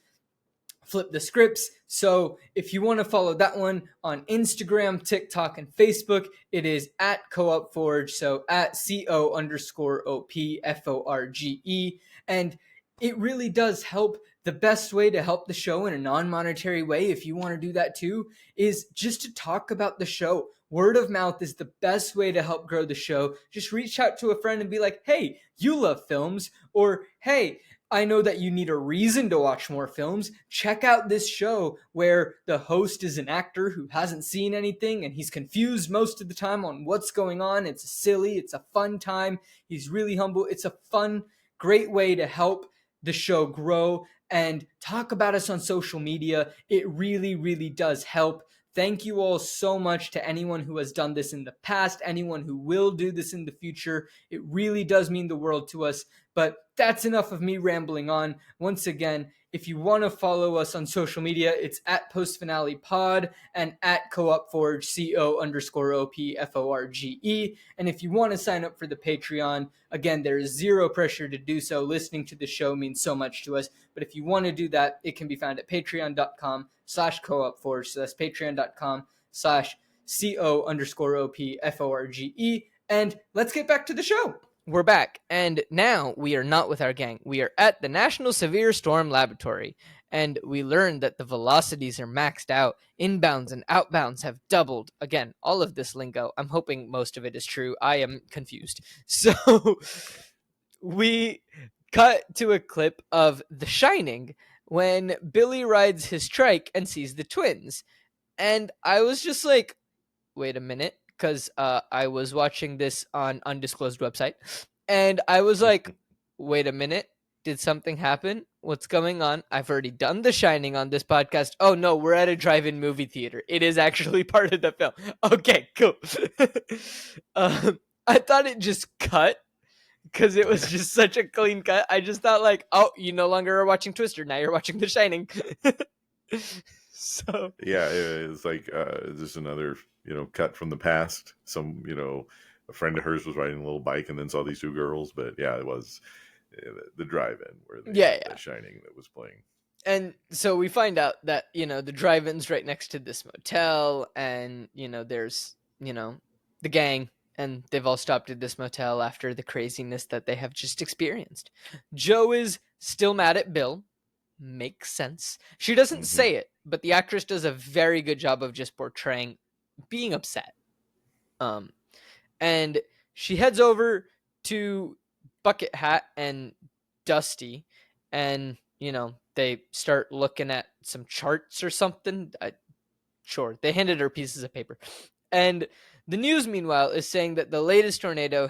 Flip the Scripts. So if you want to follow that one on Instagram, TikTok, and Facebook, it is at Co-op Forge. So at CO_OPFORGE. And it really does help. The best way to help the show in a non-monetary way, if you want to do that too, is just to talk about the show. Word of mouth is the best way to help grow the show. Just reach out to a friend and be like, hey, you love films, or hey, I know that you need a reason to watch more films. Check out this show where the host is an actor who hasn't seen anything and he's confused most of the time on what's going on. It's silly. It's a fun time. He's really humble. It's a fun, great way to help the show grow. And talk about us on social media. It really, really does help. Thank you all so much to anyone who has done this in the past, anyone who will do this in the future. It really does mean the world to us. But that's enough of me rambling on. Once again, if you want to follow us on social media, it's at Post Finale Pod and at Co-op Forge, CO_OPFORGE. And if you want to sign up for the Patreon, again, there is zero pressure to do so. Listening to the show means so much to us. But if you want to do that, it can be found at patreon.com/coopforge. So that's patreon.com/CO_OPFORGE. And let's get back to the show. We're back, and now we are not with our gang. We are at the National Severe Storm Laboratory, and we learned that the velocities are maxed out. Inbounds and outbounds have doubled. Again, all of this lingo, I'm hoping most of it is true. I am confused. So we cut to a clip of The Shining when Billy rides his trike and sees the twins. And I was just like, wait a minute. Because I was watching this on undisclosed website, and I was like, wait a minute, did something happen? What's going on? I've already done The Shining on this podcast. Oh no, we're at a drive-in movie theater. It is actually part of the film. Okay, cool. I thought it just cut because it was just such a clean cut. I just thought like, oh, you no longer are watching Twister. Now you're watching The Shining. So yeah, it's like just another cut from the past. Some a friend of hers was riding a little bike and then saw these two girls. But yeah, it was the drive-in where The Shining that was playing. And so we find out that the drive-in's right next to this motel, and there's the gang, and they've all stopped at this motel after the craziness that they have just experienced. Joe is still mad at Bill. Makes sense. She doesn't say it, but the actress does a very good job of just portraying being upset. And she heads over to Bucket Hat and Dusty, and they start looking at some charts or something. Sure, they handed her pieces of paper, and The news, meanwhile, is saying that the latest tornado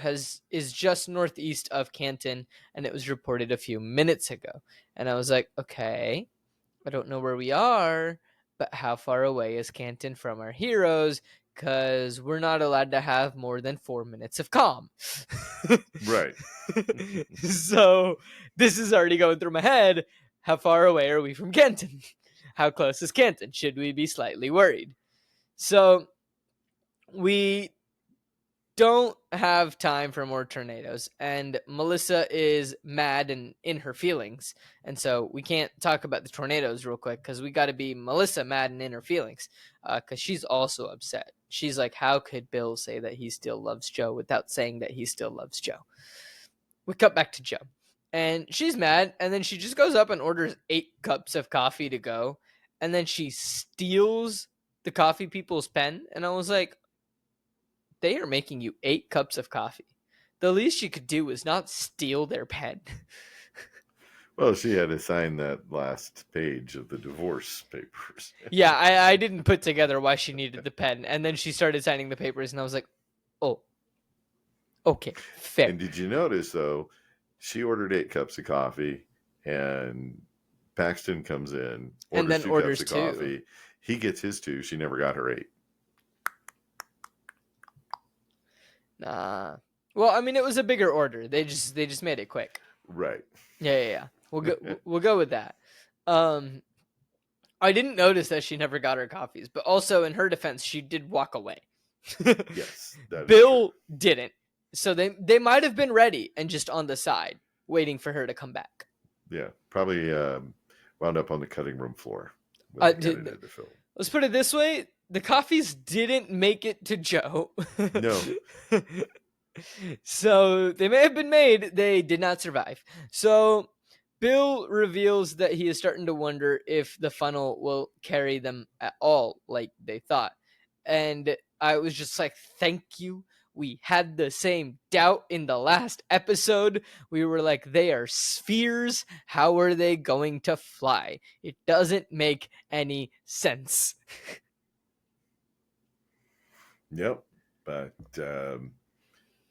is just northeast of Canton, and it was reported a few minutes ago. And I was like, okay, I don't know where we are, but how far away is Canton from our heroes? Because we're not allowed to have more than 4 minutes of calm. Right. So this is already going through my head. How far away are we from Canton? How close is Canton? Should we be slightly worried? So we don't have time for more tornadoes, and Melissa is mad and in her feelings, and so we can't talk about the tornadoes real quick because we got to be Melissa mad and in her feelings, because she's also upset. She's like, how could Bill say that he still loves Joe without saying that he still loves Joe? We cut back to Joe, and she's mad, and then she just goes up and orders 8 cups of coffee to go, and then she steals the coffee people's pen, and I was like, they are making you 8 cups of coffee. The least you could do is not steal their pen. Well, she had to sign that last page of the divorce papers. Yeah, I didn't put together why she needed the pen. And then she started signing the papers, and I was like, oh, okay, fair. And did you notice, though, she ordered 8 cups of coffee, and Paxton comes in, and then orders 2 cups of coffee. He gets his 2. She never got her 8. Nah. Well, I mean, it was a bigger order. They just made it quick. Right. Yeah. We'll go with that. I didn't notice that she never got her coffees, but also in her defense, she did walk away. Yes. Bill didn't. So they might have been ready and just on the side, waiting for her to come back. Yeah, probably wound up on the cutting room floor. Let's put it this way. The coffees didn't make it to Joe. No. So they may have been made. They did not survive. So Bill reveals that he is starting to wonder if the funnel will carry them at all like they thought. And I was just like, thank you. We had the same doubt in the last episode. We were like, they are spheres. How are they going to fly? It doesn't make any sense. Yep. But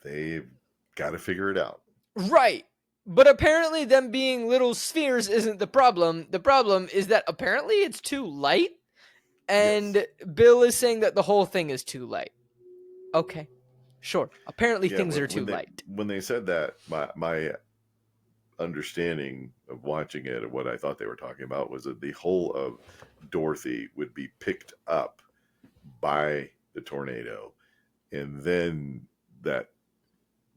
they've got to figure it out. Right. But apparently them being little spheres isn't the problem. The problem is that apparently it's too light. And yes. Bill is saying that the whole thing is too light. Okay. Sure. Apparently things are too light. When they said that, my understanding of watching it and what I thought they were talking about was that the whole of Dorothy would be picked up by the tornado, and then that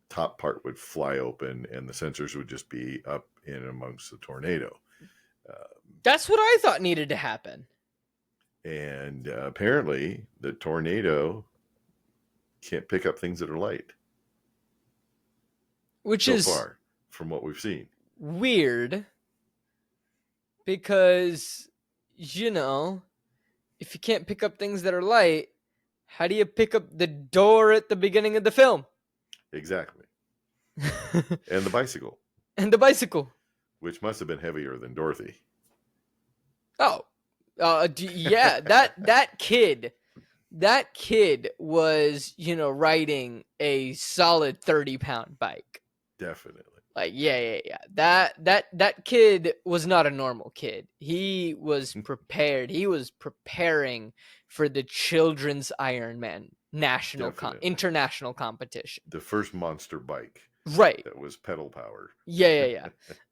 top part would fly open and the sensors would just be up in amongst the tornado. That's what I thought needed to happen. And apparently the tornado can't pick up things that are light. Which so is far from what we've seen. Weird. Because, if you can't pick up things that are light, how do you pick up the door at the beginning of the film? Exactly. And the bicycle. Which must have been heavier than Dorothy. Oh. Yeah, that kid was, riding a solid 30-pound bike. Definitely. Like, yeah. That kid was not a normal kid. He was prepared. He was preparing for the children's Ironman international competition. The first monster bike. Right. That was pedal powered. Yeah.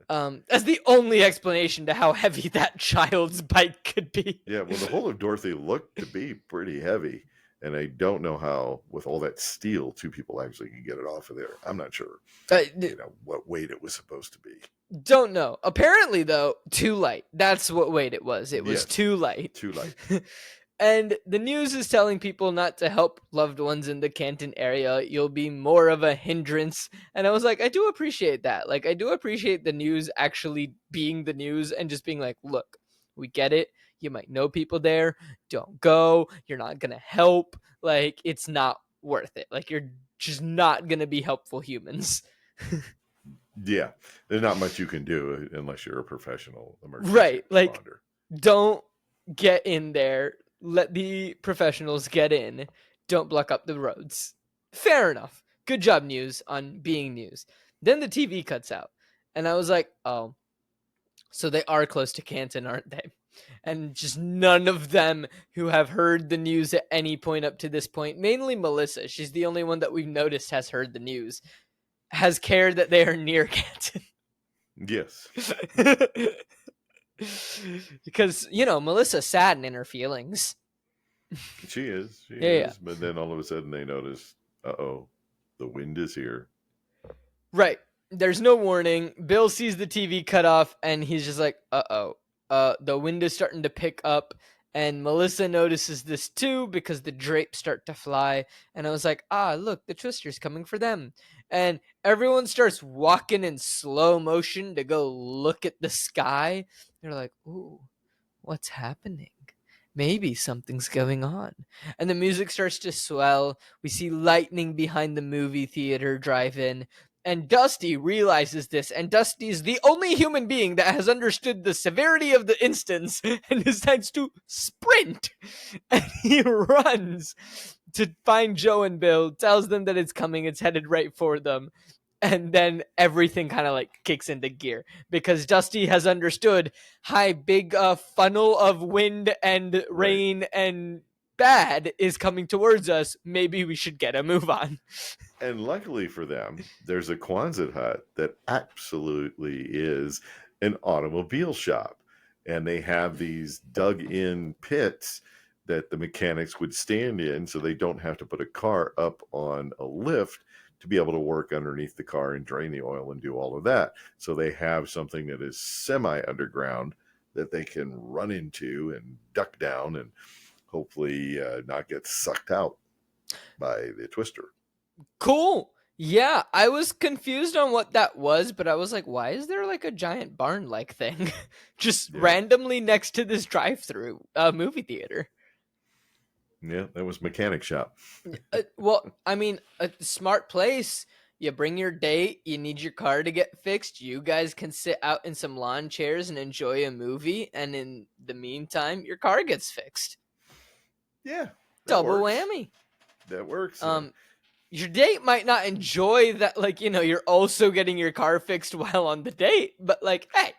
That's the only explanation to how heavy that child's bike could be. Yeah, well, the whole of Dorothy looked to be pretty heavy. And I don't know how, with all that steel, 2 people actually can get it off of there. I'm not sure what weight it was supposed to be. Don't know. Apparently, though, too light. That's what weight it was. It was too light. Too light. And the news is telling people not to help loved ones in the Canton area. You'll be more of a hindrance. And I was like, I do appreciate that. Like, I do appreciate the news actually being the news and just being like, look, we get it. You might know people there. Don't go. You're not going to help. Like, it's not worth it. Like, you're just not going to be helpful humans. Yeah. There's not much you can do unless you're a professional emergency responder. Like, don't get in there. Let the professionals get in. don't block up the roads. Fair enough. Good job, news, on being news. Then the TV cuts out. And I was like, oh, so they are close to Canton, aren't they? And just none of them who have heard the news at any point up to this point, mainly Melissa, she's the only one that we've noticed has heard the news, has cared that they are near Canton. Yes. Because, Melissa's sad and in her feelings. She is. She Yeah. is. But then all of a sudden they notice, uh-oh, the wind is here. Right. There's no warning. Bill sees the TV cut off, and he's just like, uh-oh. The wind is starting to pick up, and Melissa notices this too because the drapes start to fly. And I was like, look, the Twister's coming for them. And everyone starts walking in slow motion to go look at the sky. They're like, ooh, what's happening? Maybe something's going on. And the music starts to swell. We see lightning behind the movie theater drive-in. And Dusty realizes this, and Dusty is the only human being that has understood the severity of the instance and decides to sprint. And he runs to find Joe and Bill, tells them that it's coming, it's headed right for them. And then everything kind of kicks into gear because Dusty has understood, hi, big funnel of wind and rain and bad is coming towards us. Maybe we should get a move on. And luckily for them, there's a Quonset hut that absolutely is an automobile shop. And they have these dug-in pits that the mechanics would stand in so they don't have to put a car up on a lift to be able to work underneath the car and drain the oil and do all of that. So they have something that is semi-underground that they can run into and duck down and hopefully not get sucked out by the Twister. Cool. Yeah, I was confused on what that was, but I was like, why is there a giant barn-like thing just randomly next to this drive-through movie theater? Yeah, that was mechanic shop. Well, I mean, a smart place. You bring your date. You need your car to get fixed. You guys can sit out in some lawn chairs and enjoy a movie. And in the meantime, your car gets fixed. Yeah. Double whammy. That works. Your date might not enjoy that, you're also getting your car fixed while on the date. But, hey.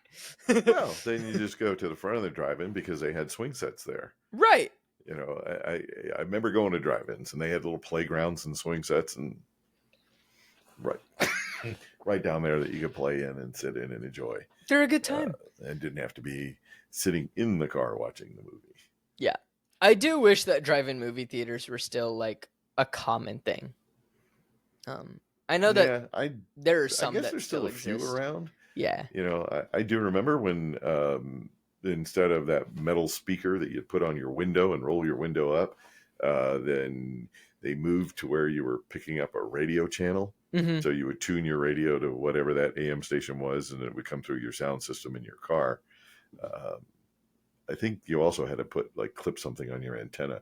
Well, then you just go to the front of the drive-in because they had swing sets there. Right. I remember going to drive-ins and they had little playgrounds and swing sets and right down there that you could play in and sit in and enjoy. They're a good time. And didn't have to be sitting in the car watching the movie. Yeah. I do wish that drive-in movie theaters were still a common thing. I know that there are some that there's still a few around. Yeah. I do remember when instead of that metal speaker that you put on your window and roll your window up, then they moved to where you were picking up a radio channel. Mm-hmm. So you would tune your radio to whatever that AM station was, and it would come through your sound system in your car. I think you also had to clip something on your antenna.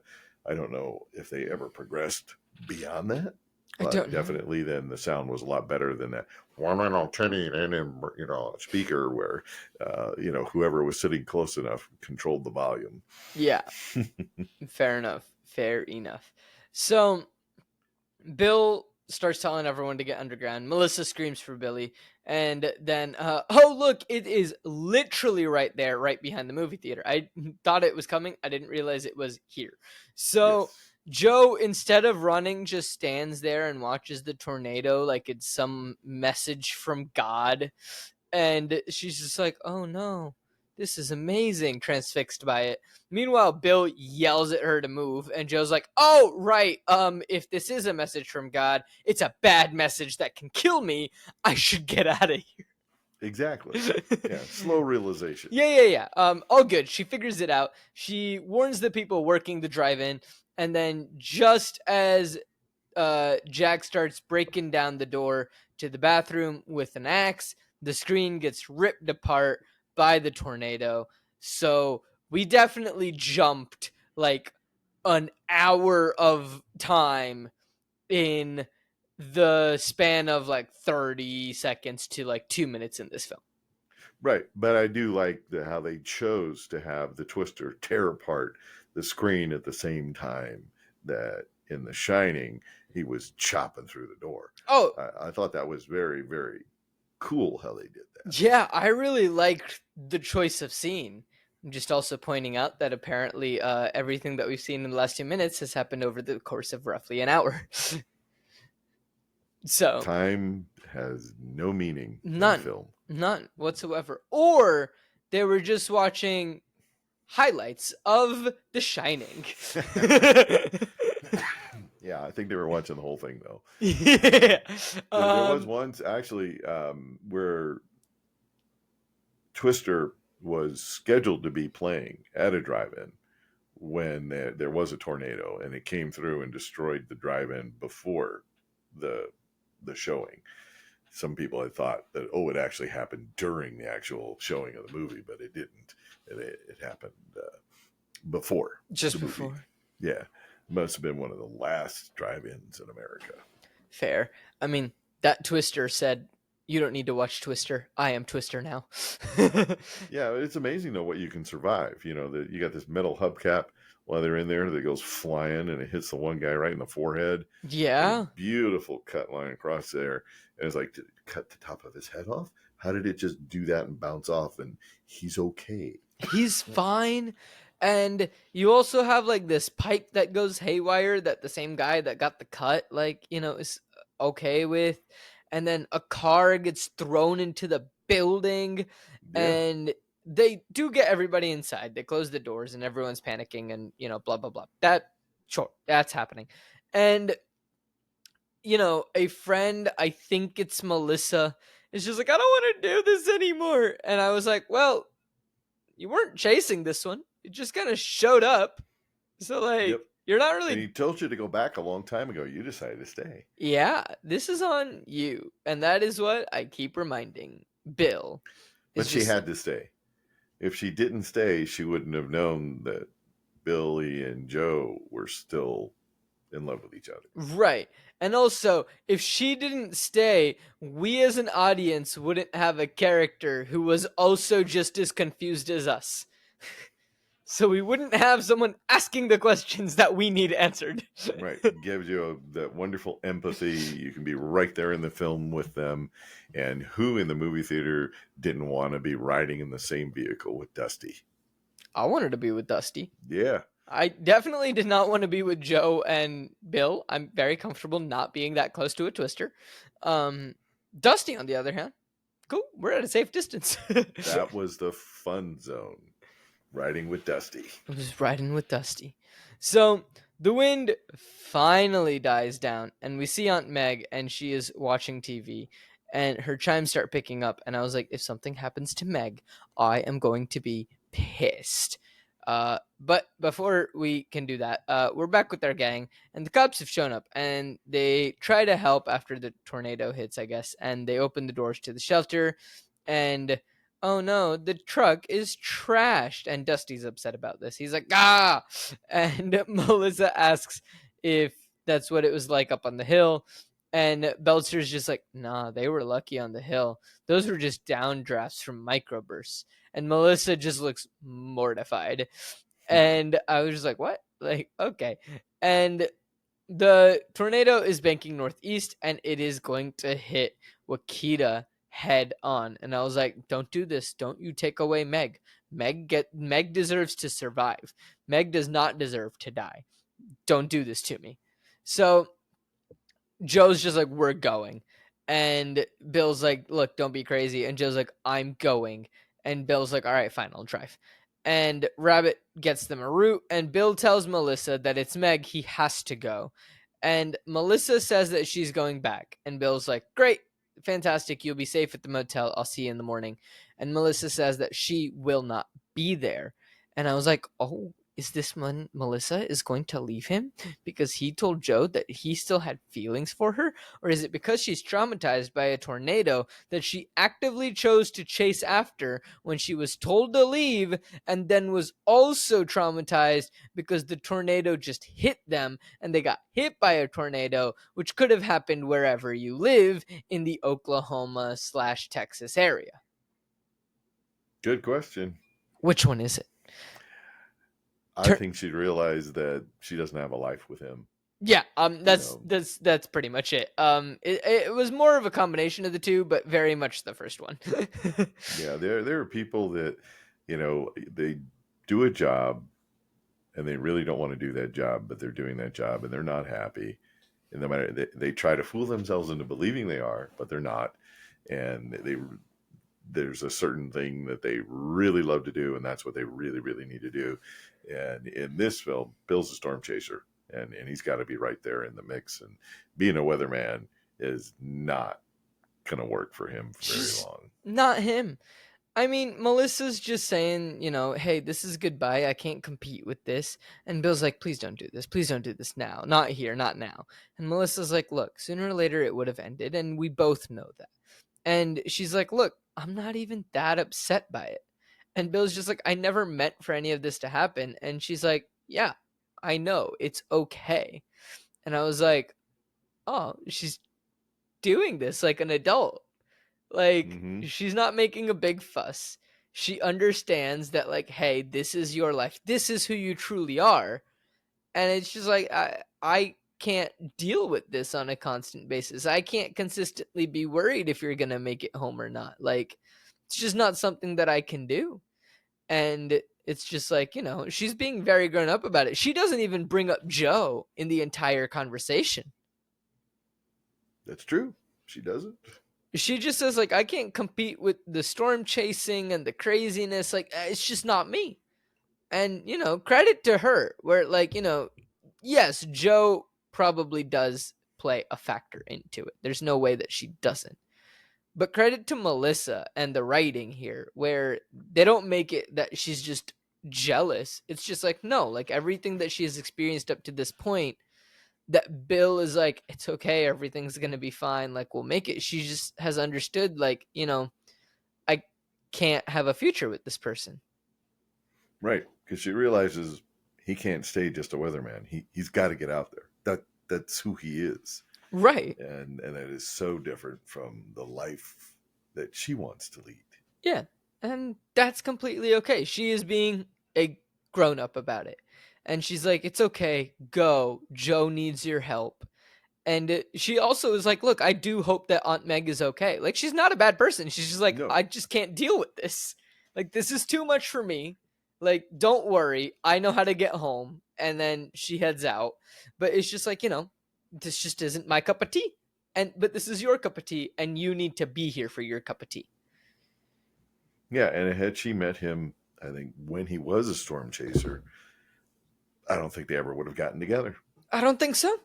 I don't know if they ever progressed beyond that. But definitely then the sound was a lot better than that speaker where whoever was sitting close enough controlled the volume. Yeah. Fair enough. So Bill starts telling everyone to get underground. Melissa screams for Billy, and then oh look, it is literally right there, right behind the movie theater. I thought it was coming. I didn't realize it was here. So Joe, instead of running, just stands there and watches the tornado like it's some message from God. And she's just like, oh no, this is amazing, transfixed by it. Meanwhile, Bill yells at her to move, and Joe's like, oh, right, if this is a message from God, it's a bad message that can kill me. I should get out of here. Exactly. Yeah, slow realization. Yeah. All good. She figures it out. She warns the people working the drive-in, and then just as Jack starts breaking down the door to the bathroom with an axe, the screen gets ripped apart by the tornado. So we definitely jumped an hour of time in the span of 30 seconds to 2 minutes in this film. Right. But I do like how they chose to have the Twister tear apart the screen at the same time that in The Shining, he was chopping through the door. Oh, I thought that was very, very cool how they did that. yeah, I really liked the choice of scene. I'm just also pointing out that apparently everything that we've seen in the last 2 minutes has happened over the course of roughly an hour. So time has no meaning in none, film. none whatsoever. Or they were just watching highlights of The Shining. Yeah, I think they were watching the whole thing though. Yeah. There was once actually where Twister was scheduled to be playing at a drive-in when there was a tornado, and it came through and destroyed the drive-in before the showing. Some people had thought that it actually happened during the actual showing of the movie, but it didn't. It happened before Just the movie. before. Yeah, must have been one of the last drive-ins in America. Fair. I mean, that Twister said, "You don't need to watch Twister. I am Twister now." Yeah, it's amazing though what you can survive. You know, that you got this metal hubcap while they're in there that goes flying and it hits the one guy right in the forehead. Yeah. Beautiful cut line across there. And it's like, did it cut the top of his head off? How did it just do that and bounce off? And he's okay. He's fine. And you also have like this pipe that goes haywire that the same guy that got the cut, like, is okay with. And then a car gets thrown into the building. Yeah. And they do get everybody inside. They close the doors and everyone's panicking and, blah, blah, blah. That's happening. And, a friend, I think it's Melissa, is just like, I don't want to do this anymore. And I was like, well, you weren't chasing this one. You just kind of showed up. So, like, Yep. you're not really. And he told you to go back a long time ago. You decided to stay. Yeah, this is on you. And that is what I keep reminding Bill. But she had to stay. If she didn't stay, she wouldn't have known that Billy and Joe were still in love with each other. Right. And also, if she didn't stay, we as an audience wouldn't have a character who was also just as confused as us. So we wouldn't have someone asking the questions that we need answered. Right. Gives you that wonderful empathy. You can be right there in the film with them. And who in the movie theater didn't want to be riding in the same vehicle with Dusty? I wanted to be with Dusty. Yeah. I definitely did not want to be with Joe and Bill. I'm very comfortable not being that close to a Twister. Dusty, on the other hand, cool. We're at a safe distance. That was the fun zone. Riding with Dusty. It was riding with Dusty. So the wind finally dies down, and we see Aunt Meg, and she is watching TV, and her chimes start picking up. And I was like, if something happens to Meg, I am going to be pissed. But before we can do that, we're back with our gang, and the cops have shown up, and they try to help after the tornado hits, I guess, and they open the doors to the shelter, and oh no, the truck is trashed, and Dusty's upset about this. He's like, ah! And Melissa asks if that's what it was like up on the hill, and Belcher's just like, nah, they were lucky on the hill. Those were just downdrafts from microbursts. And Melissa just looks mortified. And I was just like, what? Like, okay. And the tornado is banking northeast, and it is going to hit Wakita head on. And I was like, don't do this. Don't you take away Meg. Meg deserves to survive. Meg does not deserve to die. Don't do this to me. So Joe's just like, we're going. And Bill's like, look, don't be crazy. And Joe's like, I'm going. And Bill's like, all right, fine, I'll drive. And Rabbit gets them a route, and Bill tells Melissa that it's Meg, he has to go. And Melissa says that she's going back. And Bill's like, great, fantastic, you'll be safe at the motel. I'll see you in the morning. And Melissa says that she will not be there. And I was like, oh, is this when Melissa is going to leave him because he told Joe that he still had feelings for her? Or is it because she's traumatized by a tornado that she actively chose to chase after when she was told to leave, and then was also traumatized because the tornado just hit them and they got hit by a tornado, which could have happened wherever you live in the Oklahoma/Texas area? Good question. Which one is it? I think she realized that she doesn't have a life with him. Yeah, You that's know, that's pretty much it. It was more of a combination of the two, but very much the first one. yeah, there are people that, they do a job and they really don't want to do that job, but they're doing that job and they're not happy. And no matter they try to fool themselves into believing they are, but they're not. And there's a certain thing that they really love to do, and that's what they really, really need to do. And in this film, Bill's a storm chaser, and he's got to be right there in the mix. And being a weatherman is not going to work for him for very Just long. not him. I mean, Melissa's just saying, hey, this is goodbye. I can't compete with this. And Bill's like, please don't do this. Please don't do this now. Not here, not now. And Melissa's like, look, sooner or later it would have ended. And we both know that. And she's like, look, I'm not even that upset by it. And Bill's just like, I never meant for any of this to happen. And she's like, yeah, I know. It's okay. And I was like, oh, she's doing this like an adult. Like, Mm-hmm. she's not making a big fuss. She understands that, like, hey, this is your life. This is who you truly are. And it's just like, I can't deal with this on a constant basis. I can't consistently be worried if you're going to make it home or not. Like, it's just not something that I can do. And it's just like, she's being very grown up about it. She doesn't even bring up Joe in the entire conversation. That's true. She doesn't. She just says, like, I can't compete with the storm chasing and the craziness. Like, it's just not me. And, credit to her, where, like, yes, Joe probably does play a factor into it. There's no way that she doesn't. But credit to Melissa and the writing here, where they don't make it that she's just jealous. It's just like, no, like, everything that she has experienced up to this point, that Bill is like, it's okay, everything's gonna be fine, like, we'll make it. She just has understood, like, I can't have a future with this person. Right. Because she realizes he can't stay just a weatherman. He's got to get out there. That's who he is. Right. And that is so different from the life that she wants to lead. Yeah. And that's completely okay. She is being a grown up about it. And she's like, it's okay, go. Joe needs your help. And she also is like, look, I do hope that Aunt Meg is okay. Like, she's not a bad person. She's just like, No. I just can't deal with this. Like, this is too much for me. Like, don't worry. I know how to get home. And then she heads out. But it's just like, this just isn't my cup of tea. But this is your cup of tea, and you need to be here for your cup of tea. Yeah, and had she met him, I think when he was a storm chaser, I don't think they ever would have gotten together. I don't think so.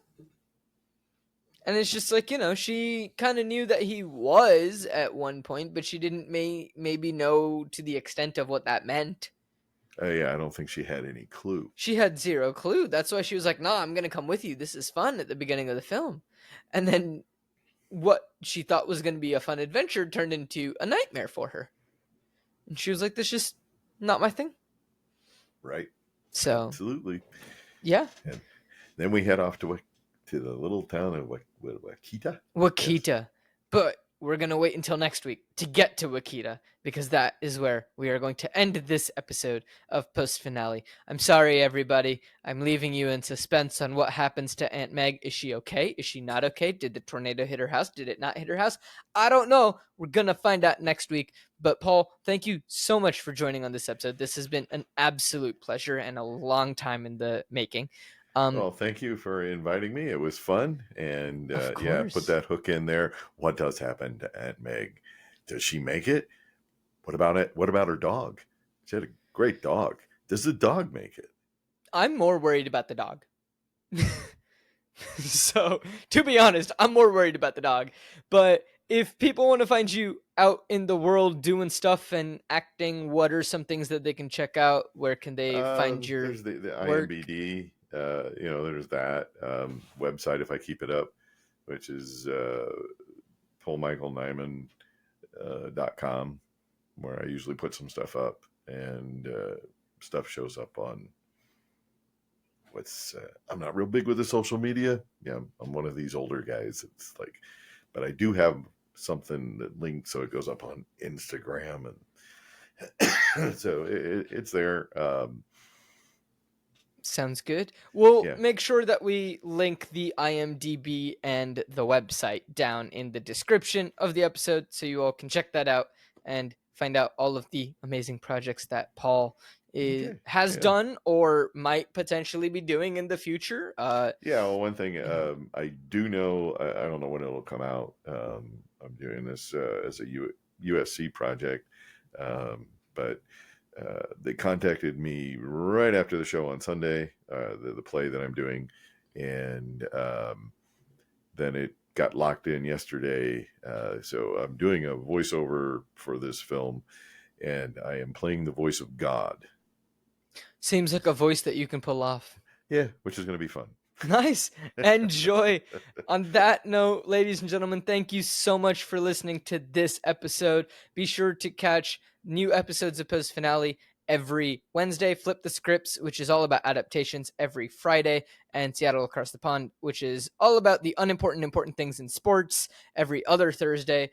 And it's just like, she kind of knew that he was at one point, but she didn't maybe know to the extent of what that meant. Yeah, I don't think she had any clue. She had zero clue. That's why she was like, "No, I'm going to come with you. This is fun," at the beginning of the film. And then what she thought was going to be a fun adventure turned into a nightmare for her. And she was like, "This is just not my thing." Right. So, Absolutely. yeah. And then we head off to the little town of Wakita. Wakita. Yes. But we're going to wait until next week to get to Wakita, because that is where we are going to end this episode of Post Finale. I'm sorry, everybody. I'm leaving you in suspense on what happens to Aunt Meg. Is she okay? Is she not okay? Did the tornado hit her house? Did it not hit her house? I don't know. We're going to find out next week. But Paul, thank you so much for joining on this episode. This has been an absolute pleasure and a long time in the making. Well, thank you for inviting me. It was fun. And yeah, put that hook in there. What does happen to Aunt Meg? Does she make it? What about it? What about her dog? She had a great dog. Does the dog make it? I'm more worried about the dog. So, to be honest, I'm more worried about the dog. But if people want to find you out in the world doing stuff and acting, what are some things that they can check out? Where can they find your There's the work? IMBD. There's that website if I keep it up, which is Paul Michael Nieman .com, where I usually put some stuff up, and stuff shows up on I'm not real big with the social media. Yeah, I'm one of these older guys. It's like, but I do have something that links, so it goes up on Instagram, and so it's there. Sounds good. We'll Yeah. make sure that we link the IMDb and the website down in the description of the episode so you all can check that out and find out all of the amazing projects that Paul Okay. has Yeah. done or might potentially be doing in the future. Yeah. Well, one thing Yeah. I do know, I don't know when it'll come out. I'm doing this as a USC project, but they contacted me right after the show on Sunday, the play that I'm doing, and then it got locked in yesterday. So I'm doing a voiceover for this film, and I am playing the voice of God. Seems like a voice that you can pull off. Yeah, which is going to be fun. Nice. Enjoy. On that note, ladies and gentlemen, thank you so much for listening to this episode. Be sure to catch new episodes of Post Finale every Wednesday. Flip the Scripts, which is all about adaptations, every Friday. And Seattle Across the Pond, which is all about the important things in sports, every other Thursday.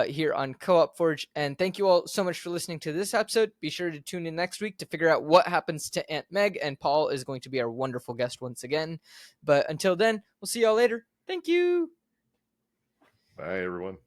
Here on Co-op Forge. And thank you all so much for listening to this episode. Be sure to tune in next week to figure out what happens to Aunt Meg, and Paul is going to be our wonderful guest once again. But until then, we'll see y'all later. Thank you. Bye, everyone.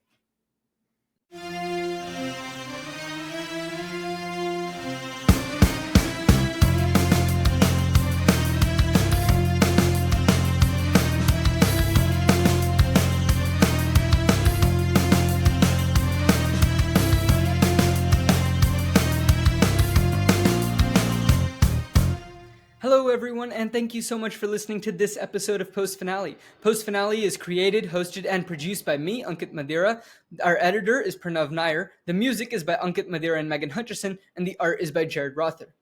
Hello, everyone, and thank you so much for listening to this episode of Post Finale. Post Finale is created, hosted, and produced by me, Ankit Madhira. Our editor is Pranav Nair. The music is by Ankit Madhira and Megan Hutcherson, and the art is by Jarid Rother.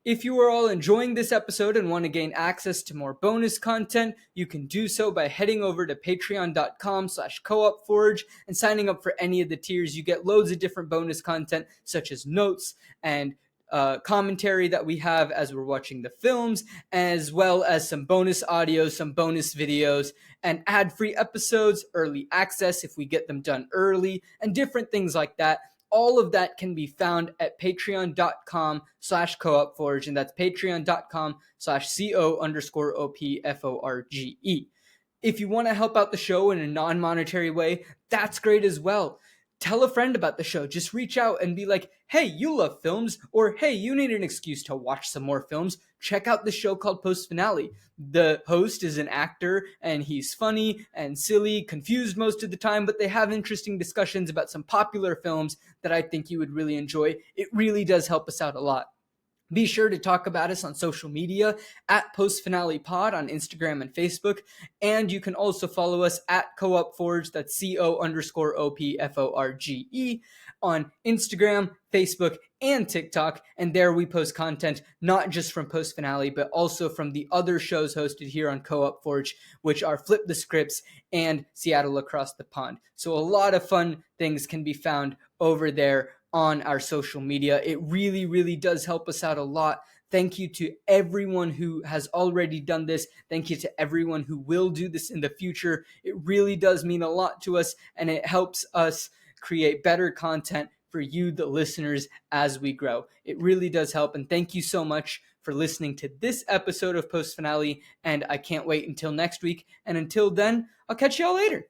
If you are all enjoying this episode and want to gain access to more bonus content, you can do so by heading over to patreon.com/coopforge and signing up for any of the tiers. You get loads of different bonus content, such as notes and commentary that we have as we're watching the films, as well as some bonus audio, some bonus videos, and ad-free episodes, early access if we get them done early, and different things like that. All of that can be found at patreon.com/coopforge, and that's patreon.com/co_opforge. If you want to help out the show in a non-monetary way, that's great as well. Tell a friend about the show. Just reach out and be like, hey, you love films, or hey, you need an excuse to watch some more films. Check out the show called Post Finale. The host is an actor, and he's funny and silly, confused most of the time, but they have interesting discussions about some popular films that I think you would really enjoy. It really does help us out a lot. Be sure to talk about us on social media at Post Finale Pod on Instagram and Facebook. And you can also follow us at Co-op Forge, that's CO_OPFORGE, on Instagram, Facebook, and TikTok. And there we post content not just from Post Finale, but also from the other shows hosted here on Co-op Forge, which are Flip the Scripts and Seattle Across the Pond. So a lot of fun things can be found over there on our social media. It really, really does help us out a lot. Thank you to everyone who has already done this. Thank you to everyone who will do this in the future. It really does mean a lot to us, and it helps us create better content for you, the listeners, as we grow. It really does help, and thank you so much for listening to this episode of Post Finale, and I can't wait until next week. And until then, I'll catch y'all later.